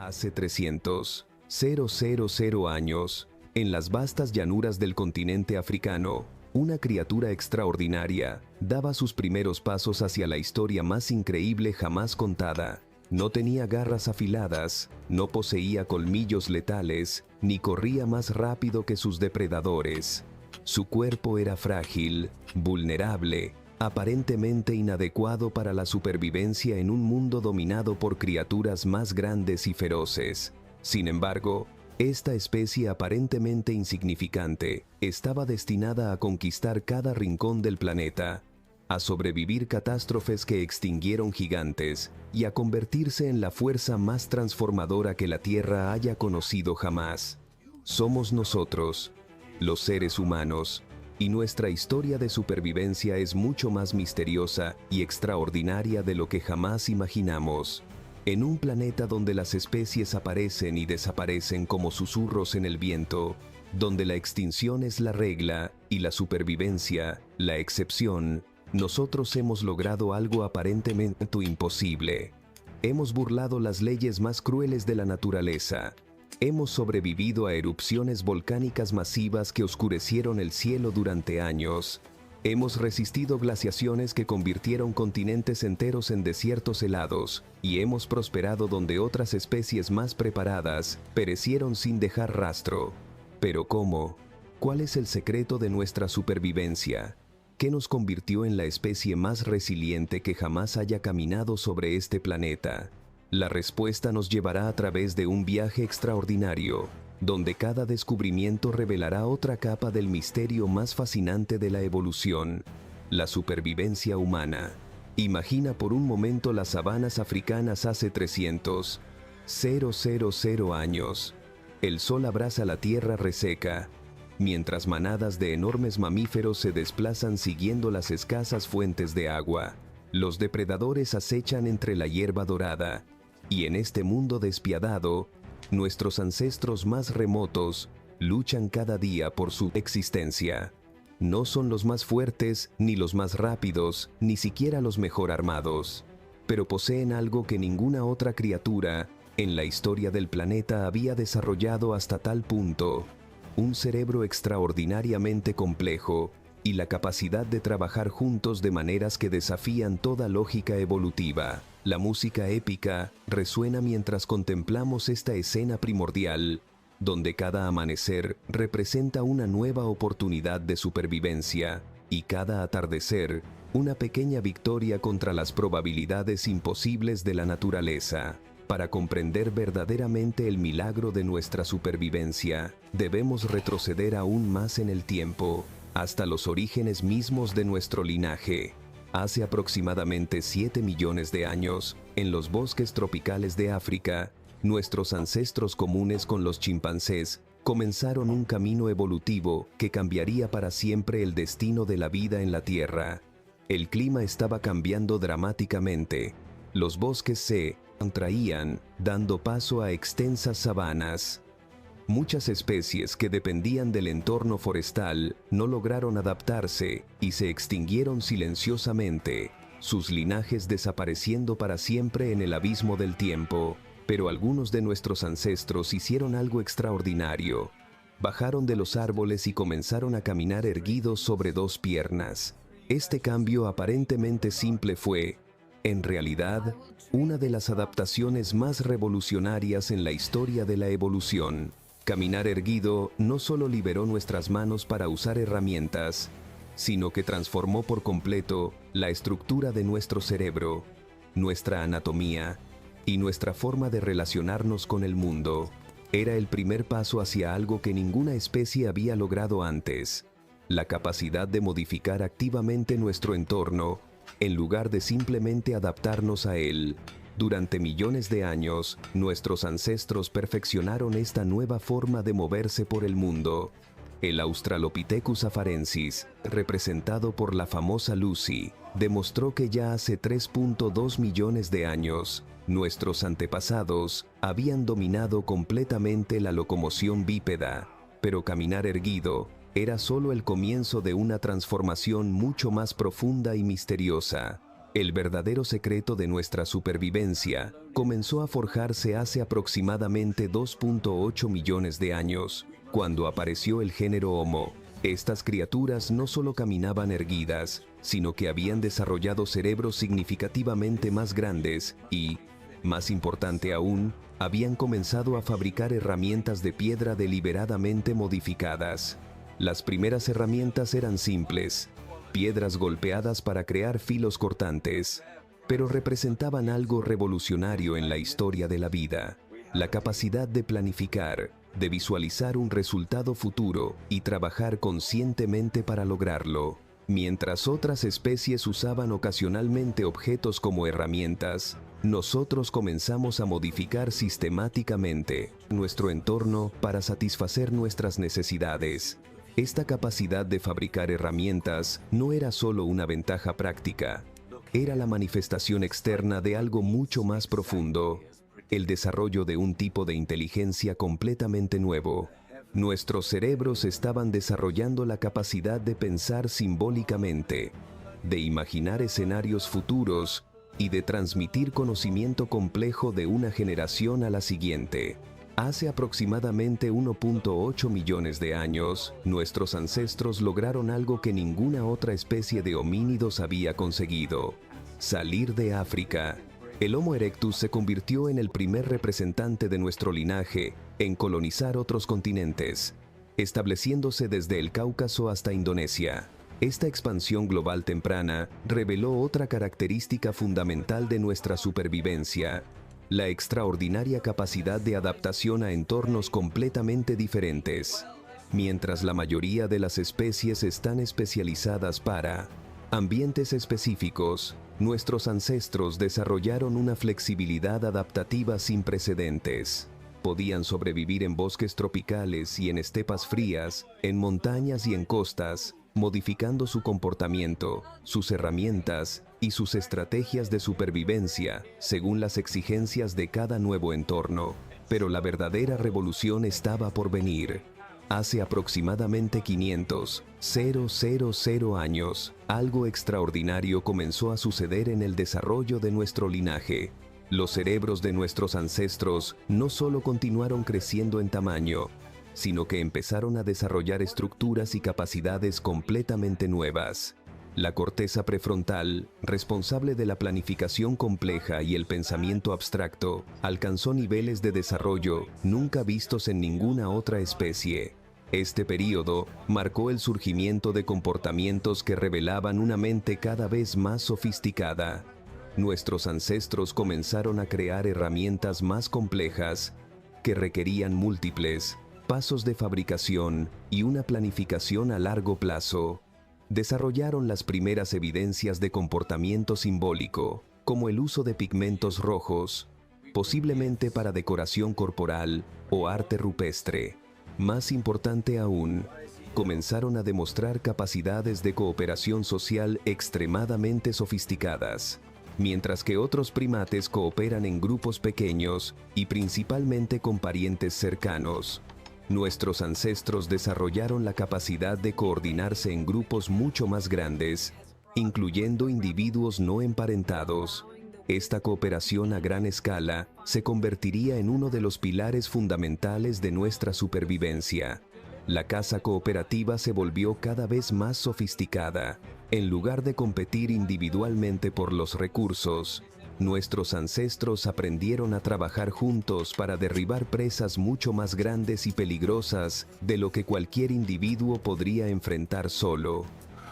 Hace 300,000 años, en las vastas llanuras del continente africano, una criatura extraordinaria daba sus primeros pasos hacia la historia más increíble jamás contada. No tenía garras afiladas, no poseía colmillos letales, ni corría más rápido que sus depredadores. Su cuerpo era frágil, vulnerable, aparentemente inadecuado para la supervivencia en un mundo dominado por criaturas más grandes y feroces. Sin embargo, esta especie aparentemente insignificante estaba destinada a conquistar cada rincón del planeta, a sobrevivir catástrofes que extinguieron gigantes y a convertirse en la fuerza más transformadora que la Tierra haya conocido jamás. Somos nosotros, los seres humanos, y nuestra historia de supervivencia es mucho más misteriosa y extraordinaria de lo que jamás imaginamos. En un planeta donde las especies aparecen y desaparecen como susurros en el viento, donde la extinción es la regla y la supervivencia la excepción, nosotros hemos logrado algo aparentemente imposible. Hemos burlado las leyes más crueles de la naturaleza. Hemos sobrevivido a erupciones volcánicas masivas que oscurecieron el cielo durante años. Hemos resistido glaciaciones que convirtieron continentes enteros en desiertos helados, y hemos prosperado donde otras especies más preparadas perecieron sin dejar rastro. Pero ¿cómo? ¿Cuál es el secreto de nuestra supervivencia? ¿Qué nos convirtió en la especie más resiliente que jamás haya caminado sobre este planeta? La respuesta nos llevará a través de un viaje extraordinario, donde cada descubrimiento revelará otra capa del misterio más fascinante de la evolución, la supervivencia humana. Imagina por un momento las sabanas africanas hace 300,000 años. El sol abraza la tierra reseca, mientras manadas de enormes mamíferos se desplazan siguiendo las escasas fuentes de agua. Los depredadores acechan entre la hierba dorada, y en este mundo despiadado, nuestros ancestros más remotos luchan cada día por su existencia. No son los más fuertes, ni los más rápidos, ni siquiera los mejor armados, pero poseen algo que ninguna otra criatura en la historia del planeta había desarrollado hasta tal punto: un cerebro extraordinariamente complejo y la capacidad de trabajar juntos de maneras que desafían toda lógica evolutiva. La música épica resuena mientras contemplamos esta escena primordial, donde cada amanecer representa una nueva oportunidad de supervivencia y cada atardecer una pequeña victoria contra las probabilidades imposibles de la naturaleza. Para comprender verdaderamente el milagro de nuestra supervivencia, debemos retroceder aún más en el tiempo, hasta los orígenes mismos de nuestro linaje. Hace aproximadamente 7 millones de años, en los bosques tropicales de África, nuestros ancestros comunes con los chimpancés comenzaron un camino evolutivo que cambiaría para siempre el destino de la vida en la Tierra. El clima estaba cambiando dramáticamente. Los bosques se contraían, dando paso a extensas sabanas. Muchas especies que dependían del entorno forestal no lograron adaptarse y se extinguieron silenciosamente, sus linajes desapareciendo para siempre en el abismo del tiempo. Pero algunos de nuestros ancestros hicieron algo extraordinario. Bajaron de los árboles y comenzaron a caminar erguidos sobre dos piernas. Este cambio aparentemente simple fue, en realidad, una de las adaptaciones más revolucionarias en la historia de la evolución. Caminar erguido no solo liberó nuestras manos para usar herramientas, sino que transformó por completo la estructura de nuestro cerebro, nuestra anatomía y nuestra forma de relacionarnos con el mundo. Era el primer paso hacia algo que ninguna especie había logrado antes: la capacidad de modificar activamente nuestro entorno, en lugar de simplemente adaptarnos a él. Durante millones de años, nuestros ancestros perfeccionaron esta nueva forma de moverse por el mundo. El Australopithecus afarensis, representado por la famosa Lucy, demostró que ya hace 3.2 millones de años, nuestros antepasados habían dominado completamente la locomoción bípeda, pero caminar erguido era solo el comienzo de una transformación mucho más profunda y misteriosa. El verdadero secreto de nuestra supervivencia comenzó a forjarse hace aproximadamente 2.8 millones de años, cuando apareció el género Homo. Estas criaturas no solo caminaban erguidas, sino que habían desarrollado cerebros significativamente más grandes y, más importante aún, habían comenzado a fabricar herramientas de piedra deliberadamente modificadas. Las primeras herramientas eran simples, piedras golpeadas para crear filos cortantes, pero representaban algo revolucionario en la historia de la vida: la capacidad de planificar, de visualizar un resultado futuro y trabajar conscientemente para lograrlo. Mientras otras especies usaban ocasionalmente objetos como herramientas, nosotros comenzamos a modificar sistemáticamente nuestro entorno para satisfacer nuestras necesidades. Esta capacidad de fabricar herramientas no era solo una ventaja práctica, era la manifestación externa de algo mucho más profundo: el desarrollo de un tipo de inteligencia completamente nuevo. Nuestros cerebros estaban desarrollando la capacidad de pensar simbólicamente, de imaginar escenarios futuros y de transmitir conocimiento complejo de una generación a la siguiente. Hace aproximadamente 1.8 millones de años, nuestros ancestros lograron algo que ninguna otra especie de homínidos había conseguido: salir de África. El Homo erectus se convirtió en el primer representante de nuestro linaje en colonizar otros continentes, estableciéndose desde el Cáucaso hasta Indonesia. Esta expansión global temprana reveló otra característica fundamental de nuestra supervivencia: la extraordinaria capacidad de adaptación a entornos completamente diferentes. Mientras la mayoría de las especies están especializadas para ambientes específicos, nuestros ancestros desarrollaron una flexibilidad adaptativa sin precedentes. Podían sobrevivir en bosques tropicales y en estepas frías, en montañas y en costas, modificando su comportamiento, sus herramientas y sus estrategias de supervivencia según las exigencias de cada nuevo entorno. Pero la verdadera revolución estaba por venir. Hace aproximadamente 500,000 años, algo extraordinario comenzó a suceder en el desarrollo de nuestro linaje. Los cerebros de nuestros ancestros no solo continuaron creciendo en tamaño, sino que empezaron a desarrollar estructuras y capacidades completamente nuevas. La corteza prefrontal, responsable de la planificación compleja y el pensamiento abstracto, alcanzó niveles de desarrollo nunca vistos en ninguna otra especie. Este período marcó el surgimiento de comportamientos que revelaban una mente cada vez más sofisticada. Nuestros ancestros comenzaron a crear herramientas más complejas que requerían múltiples pasos de fabricación y una planificación a largo plazo. Desarrollaron las primeras evidencias de comportamiento simbólico, como el uso de pigmentos rojos, posiblemente para decoración corporal o arte rupestre. Más importante aún, comenzaron a demostrar capacidades de cooperación social extremadamente sofisticadas. Mientras que otros primates cooperan en grupos pequeños y principalmente con parientes cercanos, nuestros ancestros desarrollaron la capacidad de coordinarse en grupos mucho más grandes, incluyendo individuos no emparentados. Esta cooperación a gran escala se convertiría en uno de los pilares fundamentales de nuestra supervivencia. La caza cooperativa se volvió cada vez más sofisticada. En lugar de competir individualmente por los recursos, nuestros ancestros aprendieron a trabajar juntos para derribar presas mucho más grandes y peligrosas de lo que cualquier individuo podría enfrentar solo.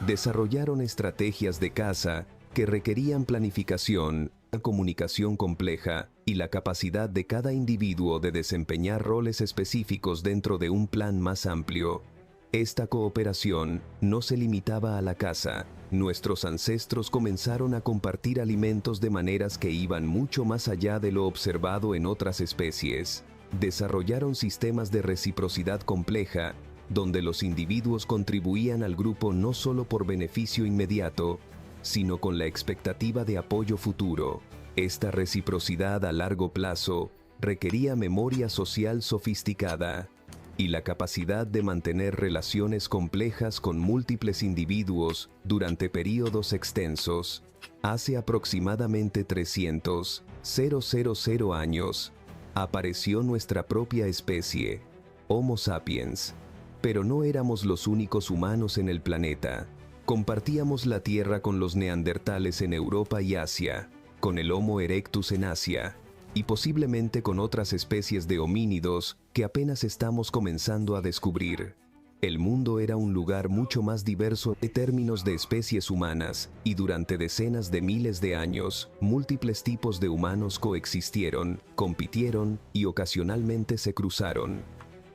Desarrollaron estrategias de caza que requerían planificación, comunicación compleja y la capacidad de cada individuo de desempeñar roles específicos dentro de un plan más amplio. Esta cooperación no se limitaba a la caza. Nuestros ancestros comenzaron a compartir alimentos de maneras que iban mucho más allá de lo observado en otras especies. Desarrollaron sistemas de reciprocidad compleja, donde los individuos contribuían al grupo no solo por beneficio inmediato, sino con la expectativa de apoyo futuro. Esta reciprocidad a largo plazo requería memoria social sofisticada y la capacidad de mantener relaciones complejas con múltiples individuos durante períodos extensos. Hace aproximadamente 300.000 años, apareció nuestra propia especie, Homo sapiens. Pero no éramos los únicos humanos en el planeta. Compartíamos la Tierra con los neandertales en Europa y Asia, con el Homo erectus en Asia, y posiblemente con otras especies de homínidos que apenas estamos comenzando a descubrir. El mundo era un lugar mucho más diverso en términos de especies humanas, y durante decenas de miles de años, múltiples tipos de humanos coexistieron, compitieron y ocasionalmente se cruzaron.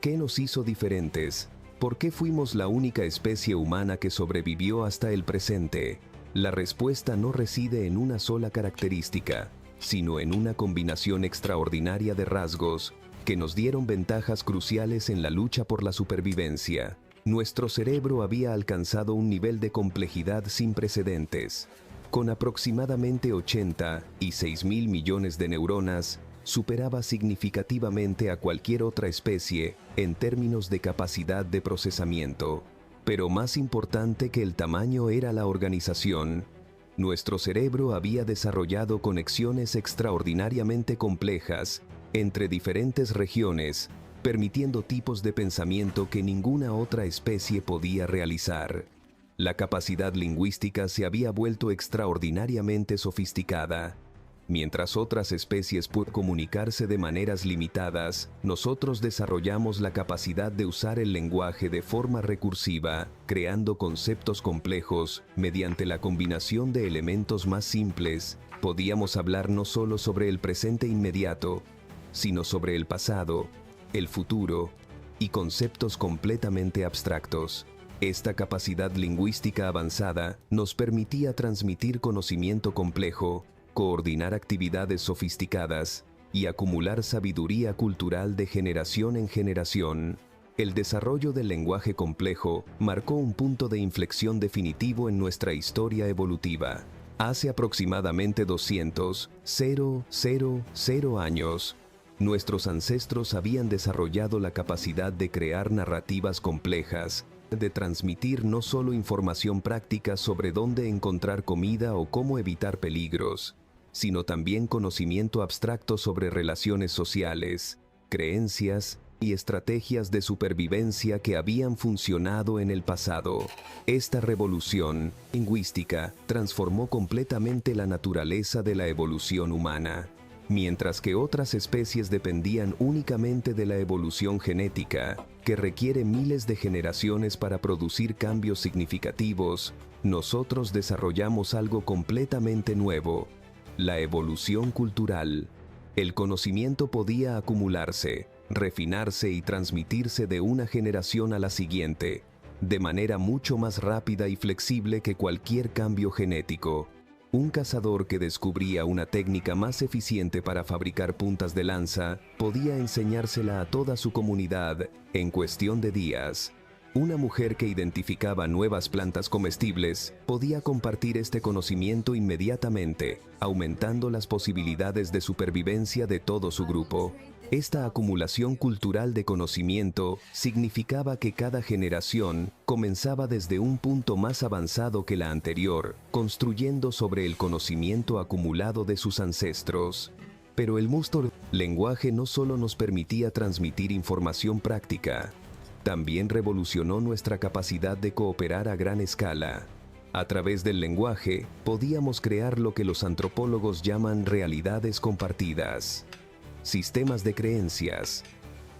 ¿Qué nos hizo diferentes? ¿Por qué fuimos la única especie humana que sobrevivió hasta el presente? La respuesta no reside en una sola característica, sino en una combinación extraordinaria de rasgos que nos dieron ventajas cruciales en la lucha por la supervivencia. Nuestro cerebro había alcanzado un nivel de complejidad sin precedentes. Con aproximadamente 86.000 millones de neuronas, superaba significativamente a cualquier otra especie en términos de capacidad de procesamiento. Pero más importante que el tamaño era la organización. Nuestro cerebro había desarrollado conexiones extraordinariamente complejas entre diferentes regiones, permitiendo tipos de pensamiento que ninguna otra especie podía realizar. La capacidad lingüística se había vuelto extraordinariamente sofisticada. Mientras otras especies pueden comunicarse de maneras limitadas, nosotros desarrollamos la capacidad de usar el lenguaje de forma recursiva, creando conceptos complejos mediante la combinación de elementos más simples. Podíamos hablar no solo sobre el presente inmediato, sino sobre el pasado, el futuro y conceptos completamente abstractos. Esta capacidad lingüística avanzada nos permitía transmitir conocimiento complejo, coordinar actividades sofisticadas y acumular sabiduría cultural de generación en generación. El desarrollo del lenguaje complejo marcó un punto de inflexión definitivo en nuestra historia evolutiva. Hace aproximadamente 200.000 años, nuestros ancestros habían desarrollado la capacidad de crear narrativas complejas, de transmitir no solo información práctica sobre dónde encontrar comida o cómo evitar peligros, sino también conocimiento abstracto sobre relaciones sociales, creencias y estrategias de supervivencia que habían funcionado en el pasado. Esta revolución lingüística transformó completamente la naturaleza de la evolución humana. Mientras que otras especies dependían únicamente de la evolución genética, que requiere miles de generaciones para producir cambios significativos, nosotros desarrollamos algo completamente nuevo: la evolución cultural. El conocimiento podía acumularse, refinarse y transmitirse de una generación a la siguiente, de manera mucho más rápida y flexible que cualquier cambio genético. Un cazador que descubría una técnica más eficiente para fabricar puntas de lanza podía enseñársela a toda su comunidad en cuestión de días. Una mujer que identificaba nuevas plantas comestibles podía compartir este conocimiento inmediatamente, aumentando las posibilidades de supervivencia de todo su grupo. Esta acumulación cultural de conocimiento significaba que cada generación comenzaba desde un punto más avanzado que la anterior, construyendo sobre el conocimiento acumulado de sus ancestros. Pero el lenguaje no solo nos permitía transmitir información práctica, también revolucionó nuestra capacidad de cooperar a gran escala. A través del lenguaje, podíamos crear lo que los antropólogos llaman realidades compartidas. Sistemas de creencias,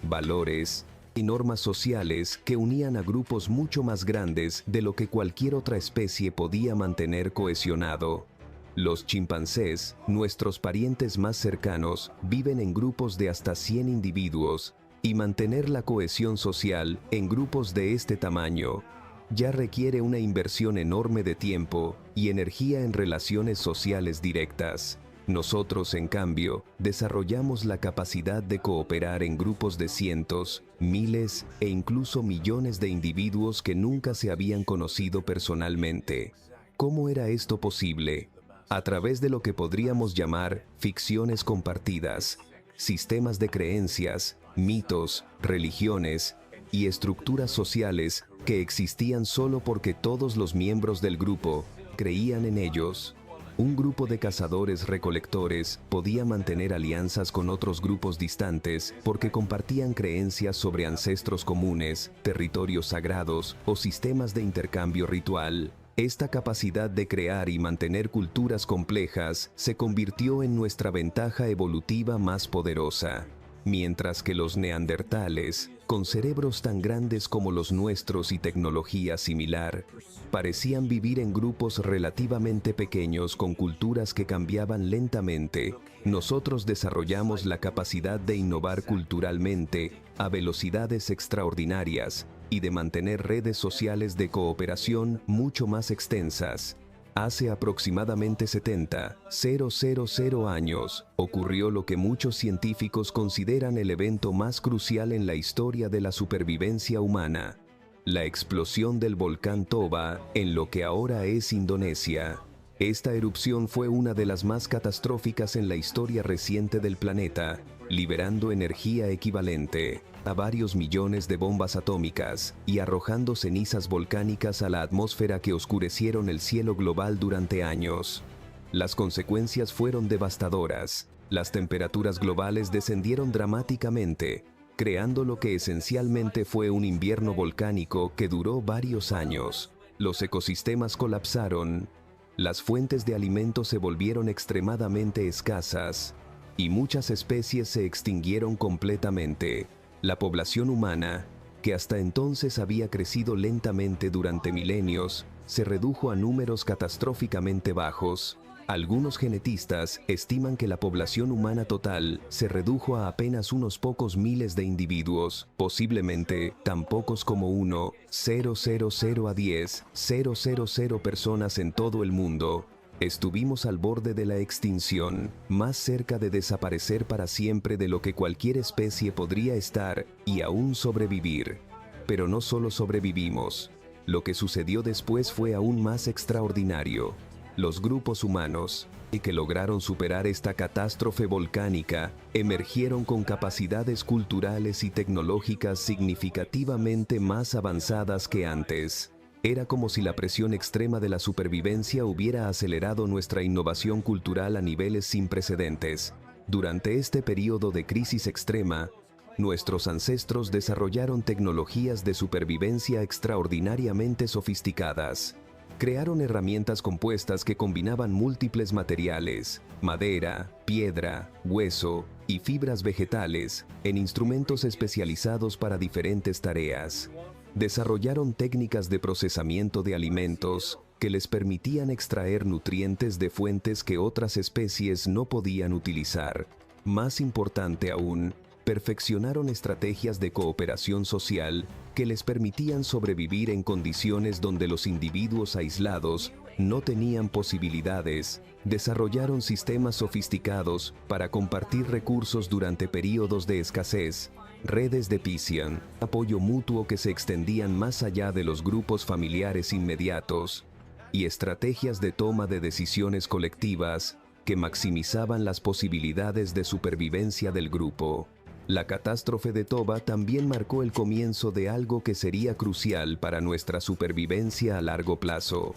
valores y normas sociales que unían a grupos mucho más grandes de lo que cualquier otra especie podía mantener cohesionado. Los chimpancés, nuestros parientes más cercanos, viven en grupos de hasta 100 individuos, y mantener la cohesión social en grupos de este tamaño ya requiere una inversión enorme de tiempo y energía en relaciones sociales directas. Nosotros, en cambio, desarrollamos la capacidad de cooperar en grupos de cientos, miles e incluso millones de individuos que nunca se habían conocido personalmente. ¿Cómo era esto posible? A través de lo que podríamos llamar ficciones compartidas, sistemas de creencias, mitos, religiones y estructuras sociales que existían solo porque todos los miembros del grupo creían en ellos. Un grupo de cazadores-recolectores podía mantener alianzas con otros grupos distantes porque compartían creencias sobre ancestros comunes, territorios sagrados o sistemas de intercambio ritual. Esta capacidad de crear y mantener culturas complejas se convirtió en nuestra ventaja evolutiva más poderosa. Mientras que los neandertales, con cerebros tan grandes como los nuestros y tecnología similar, parecían vivir en grupos relativamente pequeños con culturas que cambiaban lentamente, nosotros desarrollamos la capacidad de innovar culturalmente a velocidades extraordinarias y de mantener redes sociales de cooperación mucho más extensas. Hace aproximadamente 70,000 años, ocurrió lo que muchos científicos consideran el evento más crucial en la historia de la supervivencia humana: la explosión del volcán Toba en lo que ahora es Indonesia. Esta erupción fue una de las más catastróficas en la historia reciente del planeta, liberando energía equivalente a varios millones de bombas atómicas y arrojando cenizas volcánicas a la atmósfera que oscurecieron el cielo global durante años. Las consecuencias fueron devastadoras. Las temperaturas globales descendieron dramáticamente, creando lo que esencialmente fue un invierno volcánico que duró varios años. Los ecosistemas colapsaron, las fuentes de alimentos se volvieron extremadamente escasas y muchas especies se extinguieron completamente. La población humana, que hasta entonces había crecido lentamente durante milenios, se redujo a números catastróficamente bajos. Algunos genetistas estiman que la población humana total se redujo a apenas unos pocos miles de individuos, posiblemente tan pocos como 1,000 a 10,000 personas en todo el mundo. Estuvimos al borde de la extinción, más cerca de desaparecer para siempre de lo que cualquier especie podría estar y aún sobrevivir. Pero no solo sobrevivimos. Lo que sucedió después fue aún más extraordinario. Los grupos humanos, que lograron superar esta catástrofe volcánica, emergieron con capacidades culturales y tecnológicas significativamente más avanzadas que antes. Era como si la presión extrema de la supervivencia hubiera acelerado nuestra innovación cultural a niveles sin precedentes. Durante este periodo de crisis extrema, nuestros ancestros desarrollaron tecnologías de supervivencia extraordinariamente sofisticadas. Crearon herramientas compuestas que combinaban múltiples materiales, madera, piedra, hueso y fibras vegetales, en instrumentos especializados para diferentes tareas. Desarrollaron técnicas de procesamiento de alimentos que les permitían extraer nutrientes de fuentes que otras especies no podían utilizar. Más importante aún, perfeccionaron estrategias de cooperación social que les permitían sobrevivir en condiciones donde los individuos aislados no tenían posibilidades. Desarrollaron sistemas sofisticados para compartir recursos durante períodos de escasez, redes de piscian, apoyo mutuo que se extendían más allá de los grupos familiares inmediatos, y estrategias de toma de decisiones colectivas que maximizaban las posibilidades de supervivencia del grupo. La catástrofe de Toba también marcó el comienzo de algo que sería crucial para nuestra supervivencia a largo plazo: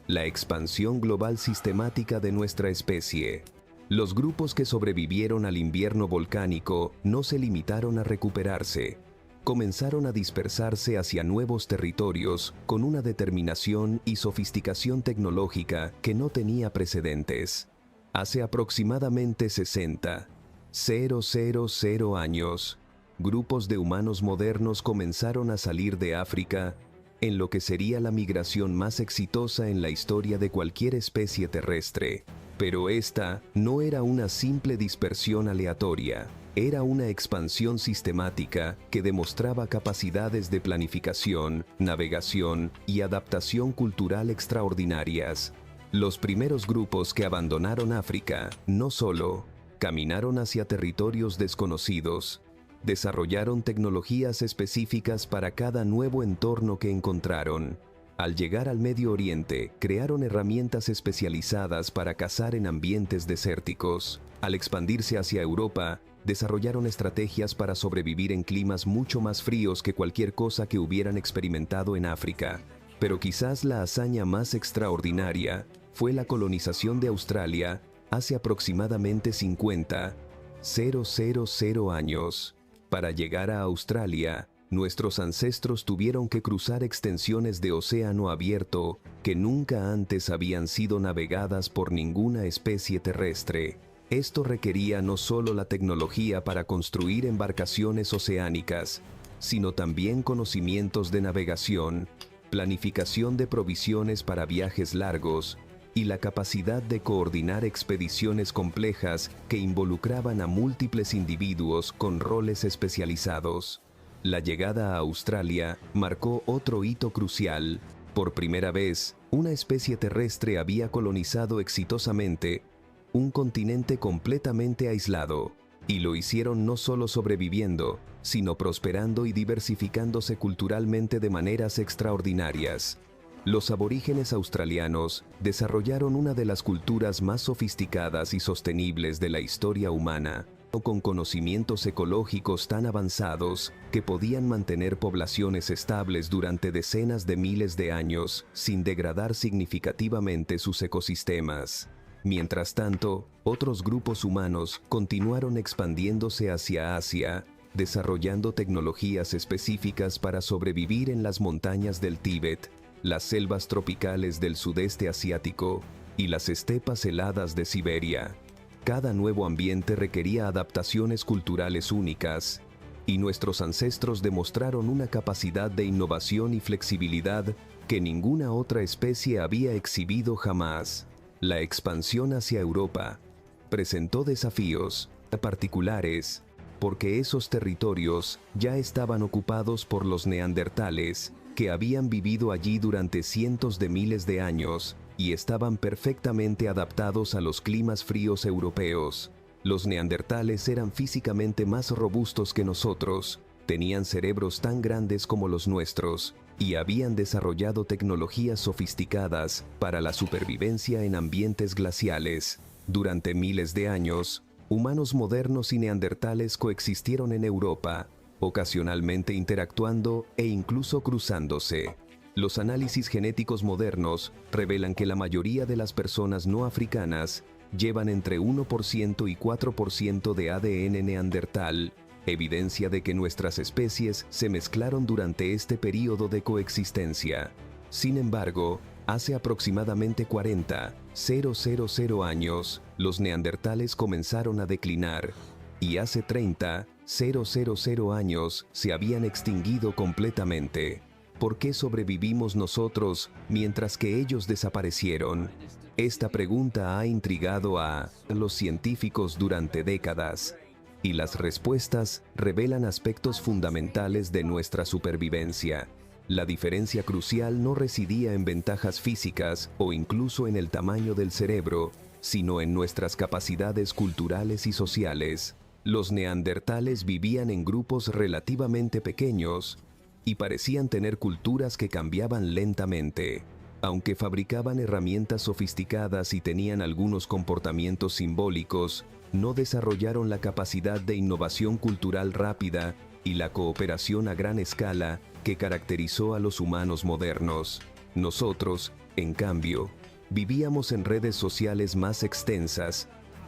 la expansión global sistemática de nuestra especie. Los grupos que sobrevivieron al invierno volcánico no se limitaron a recuperarse. Comenzaron a dispersarse hacia nuevos territorios con una determinación y sofisticación tecnológica que no tenía precedentes. Hace aproximadamente 60,000 años, grupos de humanos modernos comenzaron a salir de África en lo que sería la migración más exitosa en la historia de cualquier especie terrestre. Pero esta no era una simple dispersión aleatoria, era una expansión sistemática que demostraba capacidades de planificación, navegación y adaptación cultural extraordinarias. Los primeros grupos que abandonaron África no solo caminaron hacia territorios desconocidos, desarrollaron tecnologías específicas para cada nuevo entorno que encontraron. Al llegar al Medio Oriente, crearon herramientas especializadas para cazar en ambientes desérticos. Al expandirse hacia Europa, desarrollaron estrategias para sobrevivir en climas mucho más fríos que cualquier cosa que hubieran experimentado en África. Pero quizás la hazaña más extraordinaria fue la colonización de Australia hace aproximadamente 50,000 años. Para llegar a Australia, nuestros ancestros tuvieron que cruzar extensiones de océano abierto que nunca antes habían sido navegadas por ninguna especie terrestre. Esto requería no solo la tecnología para construir embarcaciones oceánicas, sino también conocimientos de navegación, planificación de provisiones para viajes largos y la capacidad de coordinar expediciones complejas que involucraban a múltiples individuos con roles especializados. La llegada a Australia marcó otro hito crucial. Por primera vez, una especie terrestre había colonizado exitosamente un continente completamente aislado, y lo hicieron no solo sobreviviendo, sino prosperando y diversificándose culturalmente de maneras extraordinarias. Los aborígenes australianos desarrollaron una de las culturas más sofisticadas y sostenibles de la historia humana, con conocimientos ecológicos tan avanzados que podían mantener poblaciones estables durante decenas de miles de años sin degradar significativamente sus ecosistemas. Mientras tanto, otros grupos humanos continuaron expandiéndose hacia Asia, desarrollando tecnologías específicas para sobrevivir en las montañas del Tíbet, las selvas tropicales del sudeste asiático y las estepas heladas de Siberia. Cada nuevo ambiente requería adaptaciones culturales únicas, y nuestros ancestros demostraron una capacidad de innovación y flexibilidad que ninguna otra especie había exhibido jamás. La expansión hacia Europa presentó desafíos particulares, porque esos territorios ya estaban ocupados por los neandertales, que habían vivido allí durante cientos de miles de años y estaban perfectamente adaptados a los climas fríos europeos. Los neandertales eran físicamente más robustos que nosotros, tenían cerebros tan grandes como los nuestros, y habían desarrollado tecnologías sofisticadas para la supervivencia en ambientes glaciales. Durante miles de años, humanos modernos y neandertales coexistieron en Europa, ocasionalmente interactuando e incluso cruzándose. Los análisis genéticos modernos revelan que la mayoría de las personas no africanas llevan entre 1% y 4% de ADN neandertal, evidencia de que nuestras especies se mezclaron durante este período de coexistencia. Sin embargo, hace aproximadamente 40,000 años, los neandertales comenzaron a declinar, y hace 30,000 años se habían extinguido completamente. ¿Por qué sobrevivimos nosotros mientras que ellos desaparecieron? Esta pregunta ha intrigado a los científicos durante décadas, y las respuestas revelan aspectos fundamentales de nuestra supervivencia. La diferencia crucial no residía en ventajas físicas o incluso en el tamaño del cerebro, sino en nuestras capacidades culturales y sociales. Los neandertales vivían en grupos relativamente pequeños y parecían tener culturas que cambiaban lentamente. Aunque fabricaban herramientas sofisticadas y tenían algunos comportamientos simbólicos, no desarrollaron la capacidad de innovación cultural rápida y la cooperación a gran escala que caracterizó a los humanos modernos. Nosotros, en cambio, vivíamos en redes sociales más extensas,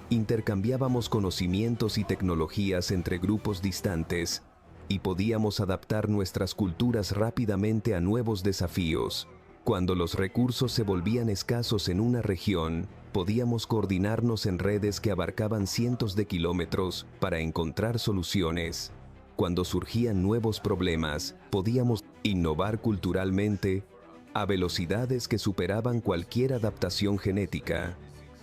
intercambiábamos conocimientos y tecnologías entre grupos distantes, y podíamos adaptar nuestras culturas rápidamente a nuevos desafíos. Cuando los recursos se volvían escasos en una región, podíamos coordinarnos en redes que abarcaban cientos de kilómetros para encontrar soluciones. Cuando surgían nuevos problemas, podíamos innovar culturalmente a velocidades que superaban cualquier adaptación genética.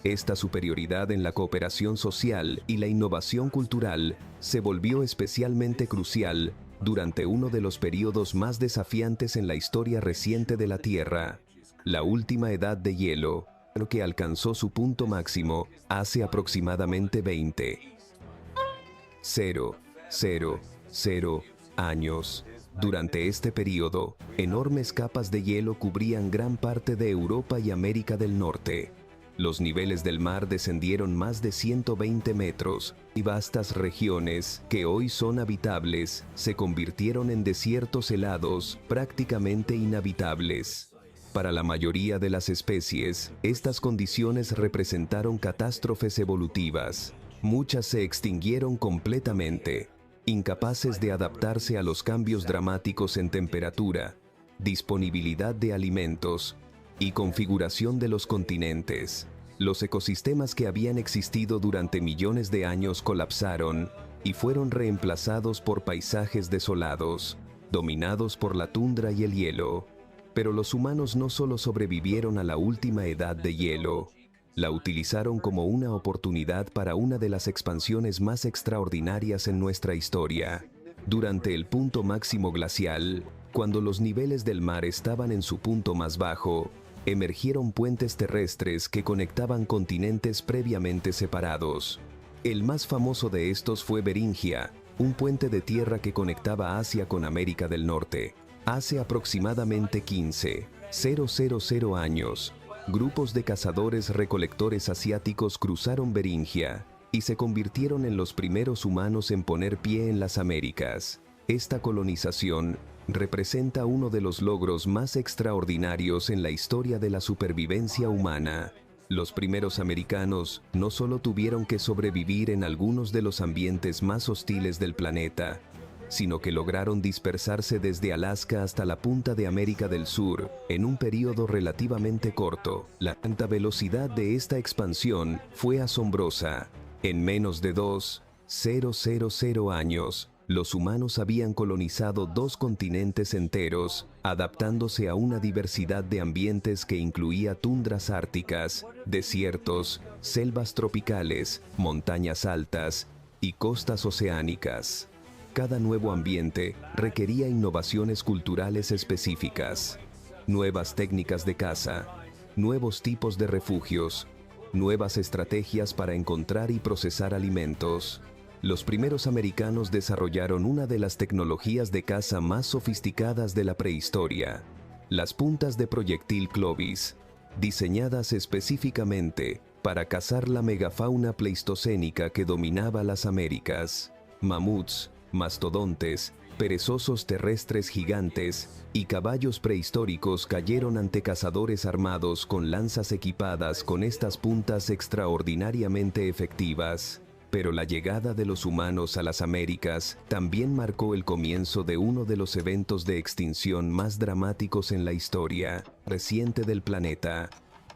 Esta superioridad en la cooperación social y la innovación cultural se volvió especialmente crucial durante uno de los periodos más desafiantes en la historia reciente de la Tierra, la última edad de hielo, que alcanzó su punto máximo hace aproximadamente 20,000 años. Durante este periodo, enormes capas de hielo cubrían gran parte de Europa y América del Norte. Los niveles del mar descendieron más de 120 metros, y vastas regiones, que hoy son habitables, se convirtieron en desiertos helados, prácticamente inhabitables. Para la mayoría de las especies, estas condiciones representaron catástrofes evolutivas. Muchas se extinguieron completamente, incapaces de adaptarse a los cambios dramáticos en temperatura, disponibilidad de alimentos y configuración de los continentes. Los ecosistemas que habían existido durante millones de años colapsaron y fueron reemplazados por paisajes desolados, dominados por la tundra y el hielo. Pero los humanos no solo sobrevivieron a la última edad de hielo, la utilizaron como una oportunidad para una de las expansiones más extraordinarias en nuestra historia. Durante el punto máximo glacial, cuando los niveles del mar estaban en su punto más bajo, emergieron puentes terrestres que conectaban continentes previamente separados. El más famoso de estos fue Beringia, un puente de tierra que conectaba Asia con América del Norte. Hace aproximadamente 15,000 años, grupos de cazadores-recolectores asiáticos cruzaron Beringia y se convirtieron en los primeros humanos en poner pie en las Américas. Esta colonización representa uno de los logros más extraordinarios en la historia de la supervivencia humana. Los primeros americanos no solo tuvieron que sobrevivir en algunos de los ambientes más hostiles del planeta, sino que lograron dispersarse desde Alaska hasta la punta de América del Sur en un periodo relativamente corto. La alta velocidad de esta expansión fue asombrosa. En menos de 2,000 años, los humanos habían colonizado 2 continentes enteros, adaptándose a una diversidad de ambientes que incluía tundras árticas, desiertos, selvas tropicales, montañas altas y costas oceánicas. Cada nuevo ambiente requería innovaciones culturales específicas, nuevas técnicas de caza, nuevos tipos de refugios, nuevas estrategias para encontrar y procesar alimentos. Los primeros americanos desarrollaron una de las tecnologías de caza más sofisticadas de la prehistoria, las puntas de proyectil Clovis, diseñadas específicamente para cazar la megafauna pleistocénica que dominaba las Américas. Mamuts, mastodontes, perezosos terrestres gigantes y caballos prehistóricos cayeron ante cazadores armados con lanzas equipadas con estas puntas extraordinariamente efectivas. Pero la llegada de los humanos a las Américas también marcó el comienzo de uno de los eventos de extinción más dramáticos en la historia reciente del planeta.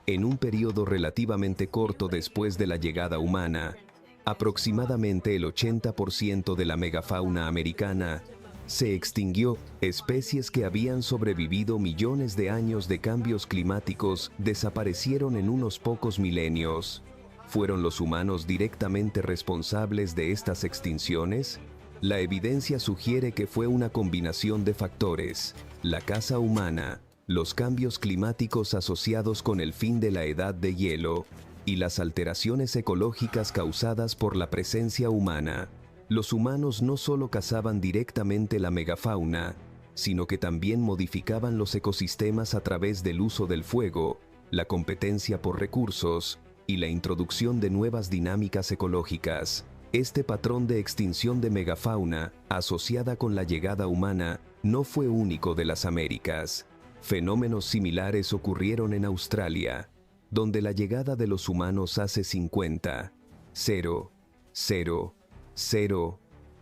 En un periodo relativamente corto después de la llegada humana, aproximadamente el 80% de la megafauna americana se extinguió. Especies que habían sobrevivido millones de años de cambios climáticos desaparecieron en unos pocos milenios. ¿Fueron los humanos directamente responsables de estas extinciones? La evidencia sugiere que fue una combinación de factores: la caza humana, los cambios climáticos asociados con el fin de la edad de hielo, y las alteraciones ecológicas causadas por la presencia humana. Los humanos no solo cazaban directamente la megafauna, sino que también modificaban los ecosistemas a través del uso del fuego, la competencia por recursos y la introducción de nuevas dinámicas ecológicas. Este patrón de extinción de megafauna, asociada con la llegada humana, no fue único de las Américas. Fenómenos similares ocurrieron en Australia, donde la llegada de los humanos hace 50,000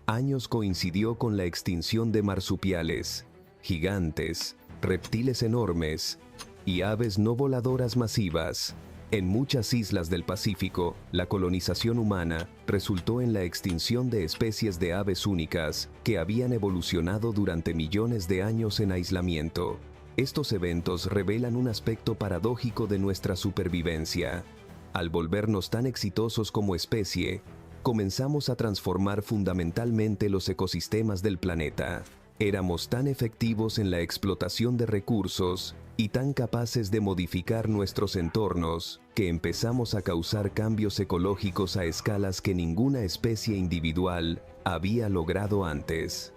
años coincidió con la extinción de marsupiales, gigantes, reptiles enormes y aves no voladoras masivas. En muchas islas del Pacífico, la colonización humana resultó en la extinción de especies de aves únicas que habían evolucionado durante millones de años en aislamiento. Estos eventos revelan un aspecto paradójico de nuestra supervivencia. Al volvernos tan exitosos como especie, comenzamos a transformar fundamentalmente los ecosistemas del planeta. Éramos tan efectivos en la explotación de recursos y tan capaces de modificar nuestros entornos que empezamos a causar cambios ecológicos a escalas que ninguna especie individual había logrado antes.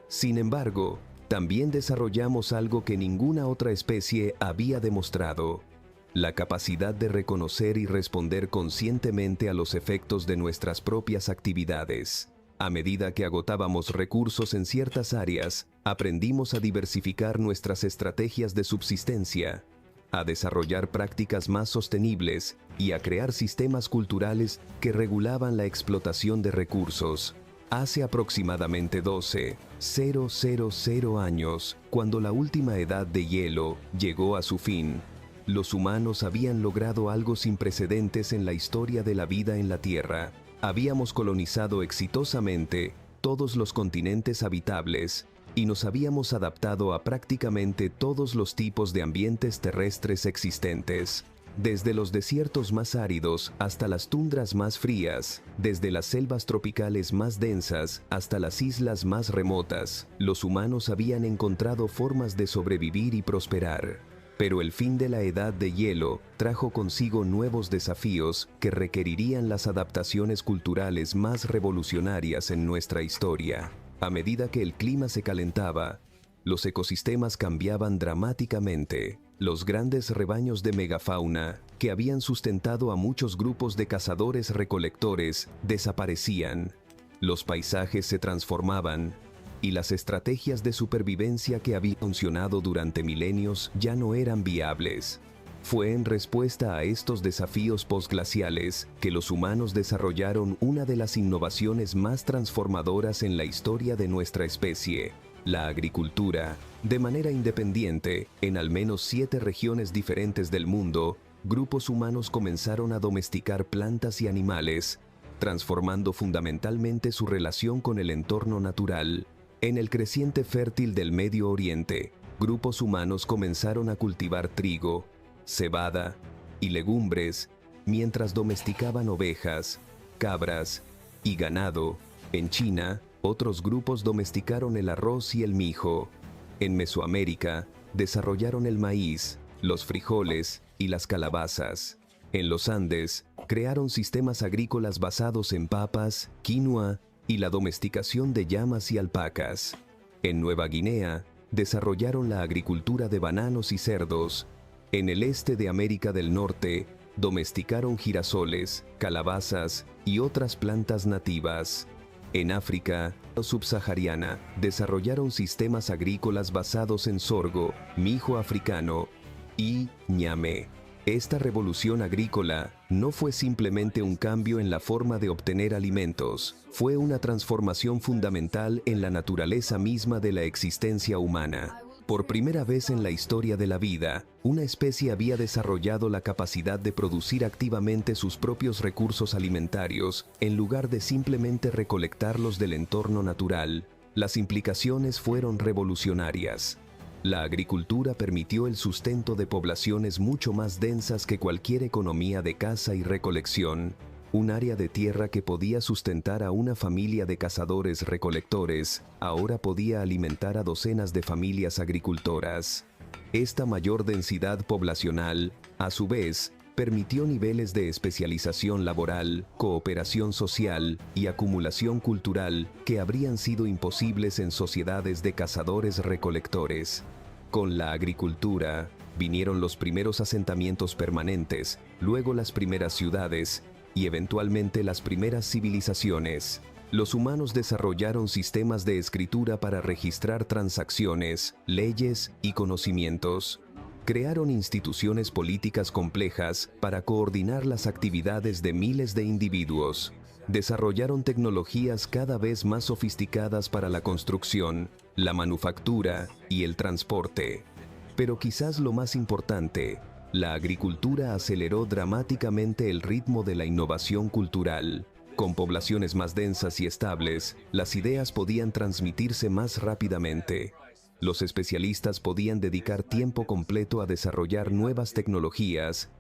Sin embargo, también desarrollamos algo que ninguna otra especie había demostrado: la capacidad de reconocer y responder conscientemente a los efectos de nuestras propias actividades. A medida que agotábamos recursos en ciertas áreas, aprendimos a diversificar nuestras estrategias de subsistencia. a desarrollar prácticas más sostenibles y a crear sistemas culturales que regulaban la explotación de recursos. Hace aproximadamente 12,000 años, cuando la última edad de hielo llegó a su fin, los humanos habían logrado algo sin precedentes en la historia de la vida en la Tierra. Habíamos colonizado exitosamente todos los continentes habitables y nos habíamos adaptado a prácticamente todos los tipos de ambientes terrestres existentes. Desde los desiertos más áridos hasta las tundras más frías, desde las selvas tropicales más densas hasta las islas más remotas, los humanos habían encontrado formas de sobrevivir y prosperar. Pero el fin de la edad de hielo trajo consigo nuevos desafíos que requerirían las adaptaciones culturales más revolucionarias en nuestra historia. A medida que el clima se calentaba, los ecosistemas cambiaban dramáticamente. Los grandes rebaños de megafauna, que habían sustentado a muchos grupos de cazadores-recolectores, desaparecían. Los paisajes se transformaban, y las estrategias de supervivencia que habían funcionado durante milenios ya no eran viables. Fue en respuesta a estos desafíos posglaciales que los humanos desarrollaron una de las innovaciones más transformadoras en la historia de nuestra especie: la agricultura. De manera independiente, en al menos 7 regiones diferentes del mundo, grupos humanos comenzaron a domesticar plantas y animales, transformando fundamentalmente su relación con el entorno natural. En el creciente fértil del Medio Oriente, grupos humanos comenzaron a cultivar trigo, cebada y legumbres, mientras domesticaban ovejas, cabras y ganado. En China, otros grupos domesticaron el arroz y el mijo. En Mesoamérica, desarrollaron el maíz, los frijoles y las calabazas. En los Andes, crearon sistemas agrícolas basados en papas, quinoa y la domesticación de llamas y alpacas. En Nueva Guinea, desarrollaron la agricultura de bananos y cerdos. En el este de América del Norte, domesticaron girasoles, calabazas y otras plantas nativas. En África subsahariana, desarrollaron sistemas agrícolas basados en sorgo, mijo africano y ñame. Esta revolución agrícola no fue simplemente un cambio en la forma de obtener alimentos, fue una transformación fundamental en la naturaleza misma de la existencia humana. Por primera vez en la historia de la vida, una especie había desarrollado la capacidad de producir activamente sus propios recursos alimentarios, en lugar de simplemente recolectarlos del entorno natural. Las implicaciones fueron revolucionarias. La agricultura permitió el sustento de poblaciones mucho más densas que cualquier economía de caza y recolección. Un área de tierra que podía sustentar a una familia de cazadores-recolectores, ahora podía alimentar a docenas de familias agricultoras. Esta mayor densidad poblacional, a su vez, permitió niveles de especialización laboral, cooperación social y acumulación cultural que habrían sido imposibles en sociedades de cazadores-recolectores. Con la agricultura, vinieron los primeros asentamientos permanentes, luego las primeras ciudades y eventualmente las primeras civilizaciones. Los humanos desarrollaron sistemas de escritura para registrar transacciones, leyes y conocimientos. Crearon instituciones políticas complejas para coordinar las actividades de miles de individuos. Desarrollaron tecnologías cada vez más sofisticadas para la construcción, la manufactura y el transporte. Pero quizás lo más importante, la agricultura aceleró dramáticamente el ritmo de la innovación cultural. Con poblaciones más densas y estables, las ideas podían transmitirse más rápidamente. Los especialistas podían dedicar tiempo completo a desarrollar nuevas tecnologías,